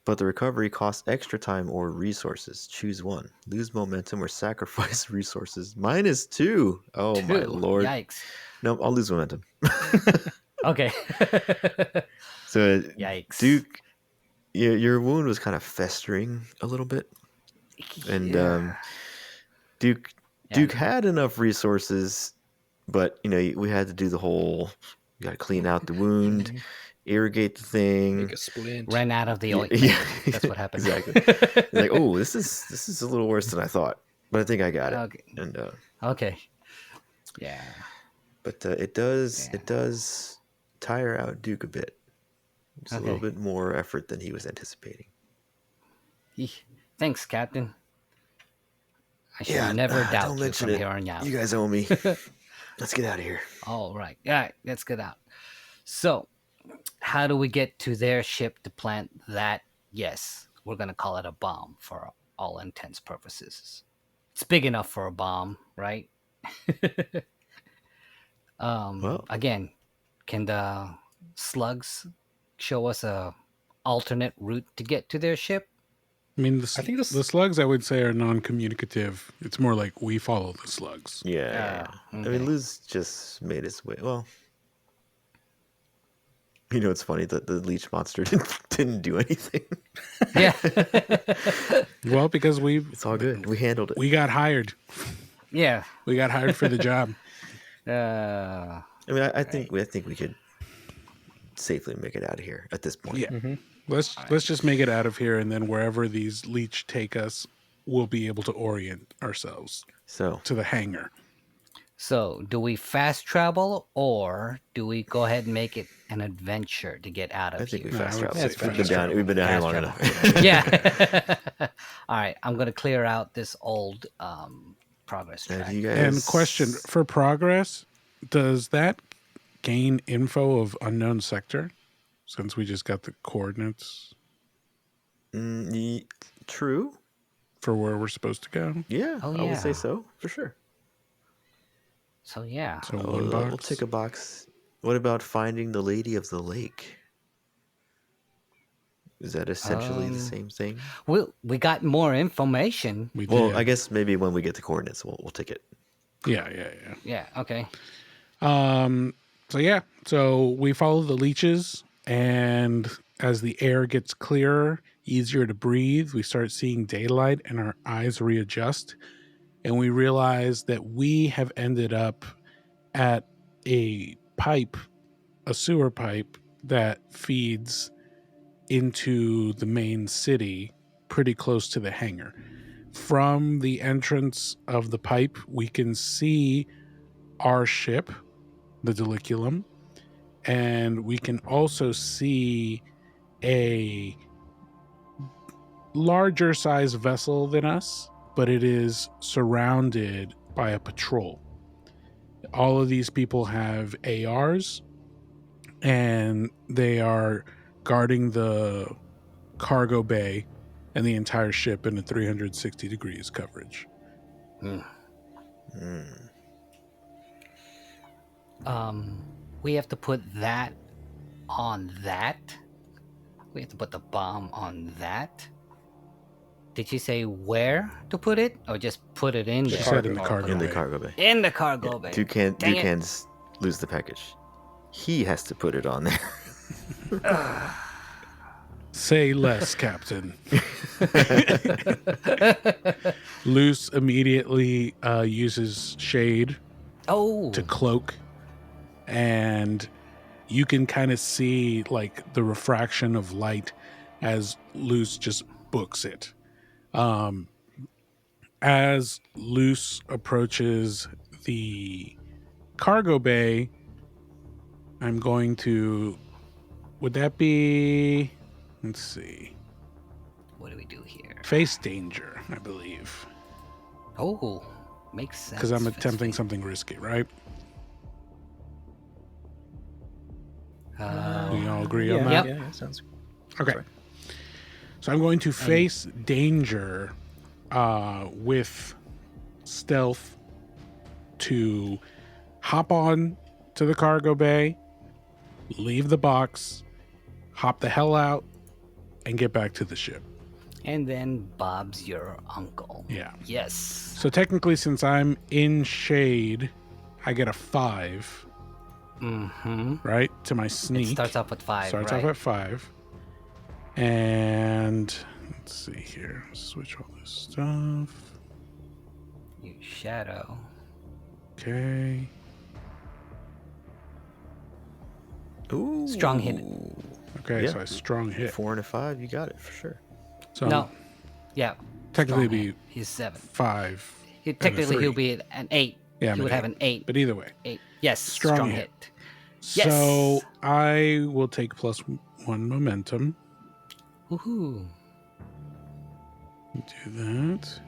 A: but the recovery costs extra time or resources. Choose one. Lose momentum or sacrifice resources. -2. Oh,
C: 2.
A: my lord.
C: Yikes.
A: No, I'll lose momentum.
C: Okay.
A: So,
C: Yikes.
A: Duke, your wound was kind of festering a little bit. And
C: Yeah.
A: Duke
C: Yeah.
A: had enough resources, but, we had to do the whole, you got to clean out the wound, irrigate the thing.
B: Make a splint.
C: Ran out of the
A: Yeah,
C: ointment.
A: yeah.
C: That's what happened.
A: Exactly. Like, oh, this is a little worse than I thought, but I think I got it.
C: Okay.
A: And
C: Okay. Yeah.
A: but it does tire out Duke a bit. It's a little
C: Okay.
A: bit more effort than he was anticipating.
C: Thanks, Captain. I shall never doubt
A: don't
C: you
A: mention
C: from
A: it.
C: here on out.
A: You guys owe me. Let's get out of here.
C: All right. Let's get out. So, how do we get to their ship to plant that? Yes, we're going to call it a bomb for all intents purposes. It's big enough for a bomb, right?
A: Well,
C: Again, can the slugs show us a alternate route to get to their ship?
D: I mean,
B: I think this-
D: the slugs, I would say, are non-communicative. It's more like we follow the slugs.
A: yeah. I
C: okay.
A: mean, Luz just made his way. Well, it's funny that the leech monster didn't do anything.
C: Yeah.
D: Well, because
A: It's all good. We handled it.
D: we got hired.
C: Yeah.
D: We got hired for the job.
A: I mean, I think we could safely make it out of here at this point.
D: Yeah. Let's just make it out of here, and then wherever these leech take us, we'll be able to orient ourselves
A: So
D: to the hangar.
C: So, do we fast travel or do we go ahead and make it an adventure to get out of
A: I think we
C: here?
A: fast
D: I would
A: travel.
D: say
A: We've been down here
C: Fast
A: long
C: travel.
A: enough.
C: Yeah. All right. I'm going to clear out this old progress track.
A: Have you guys...
D: And question for progress: does that gain info of unknown sector? Since we just got the coordinates
A: True.
D: for where we're supposed to go.
A: Yeah,
C: Oh,
A: I would say
C: yeah.
A: so for sure.
C: So, yeah.
D: So one box.
A: We'll take a box. What about finding the Lady of the Lake? Is that essentially the same thing?
C: We got more information.
D: We
A: Well,
D: did.
A: I guess maybe when we get the coordinates, we'll take it.
D: Yeah.
C: Yeah. Okay.
D: So we follow the leeches, and as the air gets clearer, easier to breathe, we start seeing daylight and our eyes readjust, and we realize that we have ended up at a sewer pipe that feeds into the main city pretty close to the hangar. From the entrance of the pipe, we can see our ship, the Diliculum, and we can also see a larger size vessel than us, but it is surrounded by a patrol. All of these people have ARs, and they are guarding the cargo bay and the entire ship in a 360 degrees coverage.
C: We have to put that on that. We have to put the bomb on that. Did she say where to put it, or just put it in
D: She
C: there?
D: said in the
C: Or
D: cargo
C: put it-
A: In the
D: bay.
A: cargo bay.
C: In the cargo bay. Dang it.
A: Toucans lose the package. He has to put it on there.
D: Say less, Captain. Luce immediately uses shade
C: Oh,
D: to cloak, and you can kind of see like the refraction of light as Luce just books it. As Luce approaches the cargo bay, I'm going to, would that be, let's see,
C: what do we do here?
D: face danger, I believe,
C: Oh, makes sense.
D: because I'm
C: Fist
D: attempting
C: fight.
D: something risky, right? We all agree on that?
C: Yep.
B: Yeah, sounds
D: Okay.
B: Sorry.
D: So I'm going to face danger with stealth to hop on to the cargo bay, leave the box, hop the hell out, and get back to the ship.
C: And then Bob's your uncle.
D: Yeah.
C: Yes.
D: So technically, since I'm in shade, I get a 5,
C: Mm-hmm.
D: right, to my sneak.
C: It starts off with 5,
D: Starts
C: right?
D: off at 5. And let's see here. Switch all this stuff.
C: You shadow.
D: Okay.
A: Ooh.
C: Strong hit.
D: Okay,
A: Yeah.
D: so I strong hit.
A: 4 and a 5, you got it for sure.
D: So
C: No. Yeah.
D: technically
C: strong
D: be
C: hit. He's 7.
D: 5.
C: Technically, he'll
D: 3.
C: be at an 8.
D: Yeah,
C: he
D: I'm
C: would
D: an
C: have
D: 8.
C: an 8.
D: But either way.
C: 8. Yes.
D: Strong
C: Strong,
D: hit.
C: hit.
D: So
C: Yes.
D: I will take +1 momentum.
C: Woohoo.
D: Do that.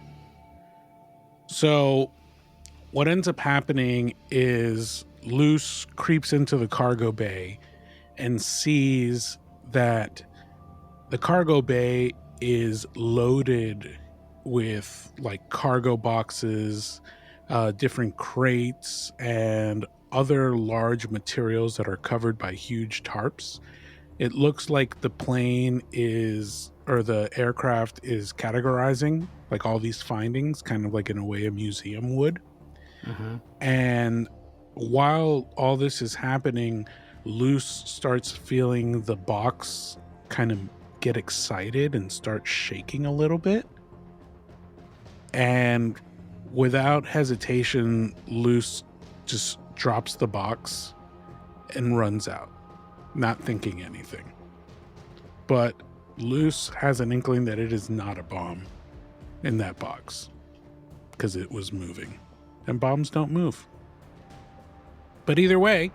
D: So what ends up happening is Luce creeps into the cargo bay and sees that the cargo bay is loaded with like cargo boxes, different crates, and other large materials that are covered by huge tarps. It looks like the plane is, or the aircraft is categorizing like all these findings, kind of like in a way a museum would.
C: Mm-hmm.
D: And while all this is happening, Luce starts feeling the box kind of get excited and start shaking a little bit. And without hesitation, Luce just drops the box and runs out, not thinking anything. But Luce has an inkling that it is not a bomb in that box because it was moving. And bombs don't move. But either way,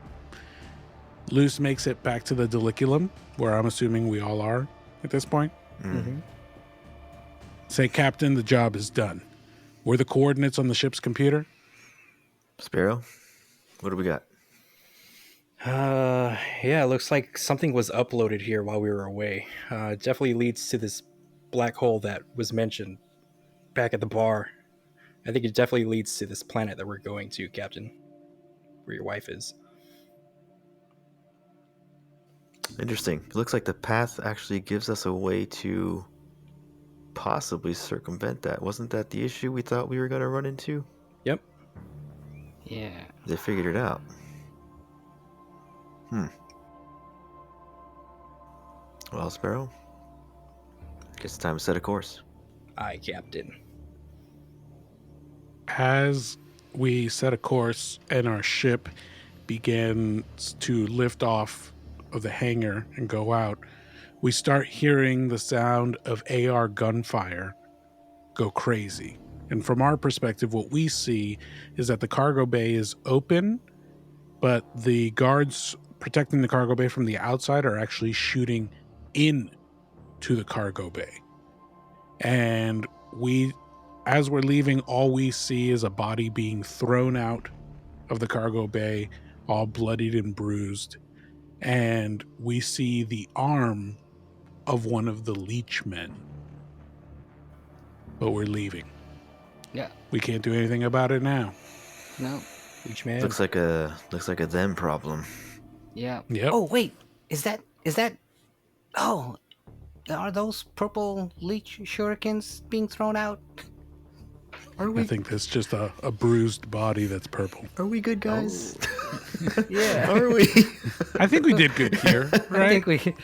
D: Luce makes it back to the Diliculum, where I'm assuming we all are at this point.
B: Mm-hmm.
D: Say, Captain, the job is done. Were the coordinates on the ship's computer?
A: Sparrow, what do we got?
B: Yeah, it looks like something was uploaded here while we were away. It definitely leads to this black hole that was mentioned back at the bar. I think it definitely leads to this planet that we're going to, Captain, where your wife is.
A: Interesting. It looks like the path actually gives us a way to possibly circumvent that. Wasn't that the issue we thought we were going to run into?
B: Yep.
C: Yeah.
A: They figured it out. Well, Sparrow, guess it's time to set a course.
B: Aye, Captain.
D: As we set a course and our ship begins to lift off of the hangar and go out, we start hearing the sound of AR gunfire go crazy. And from our perspective, what we see is that the cargo bay is open, but the guards protecting the cargo bay from the outside are actually shooting in to the cargo bay. And as we're leaving, all we see is a body being thrown out of the cargo bay, all bloodied and bruised. And we see the arm of one of the leech men. But we're leaving.
C: Yeah.
D: We can't do anything about it now.
C: No.
B: Each man.
A: Looks like a them problem.
C: Yeah.
D: Yep.
C: Oh wait, is that? Oh, are those purple leech shurikens being thrown out?
D: I think that's just a bruised body that's purple.
A: Are we good guys?
C: Yeah.
A: Are we?
D: I think we did good here, right?
C: I think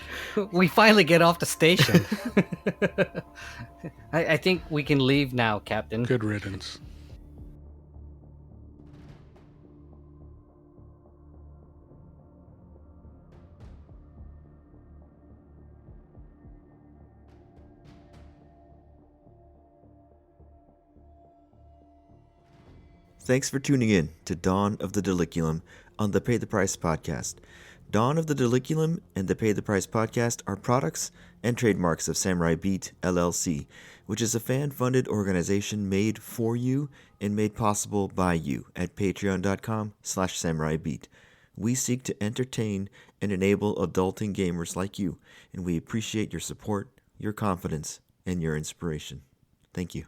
C: we finally get off the station. I think we can leave now, Captain.
D: Good riddance.
A: Thanks for tuning in to Dawn of the Diliculum on the Pay the Price podcast. Dawn of the Diliculum and the Pay the Price podcast are products and trademarks of Samurai Beat LLC, which is a fan-funded organization made for you and made possible by you at patreon.com/samuraibeat. We seek to entertain and enable adulting gamers like you, and we appreciate your support, your confidence, and your inspiration. Thank you.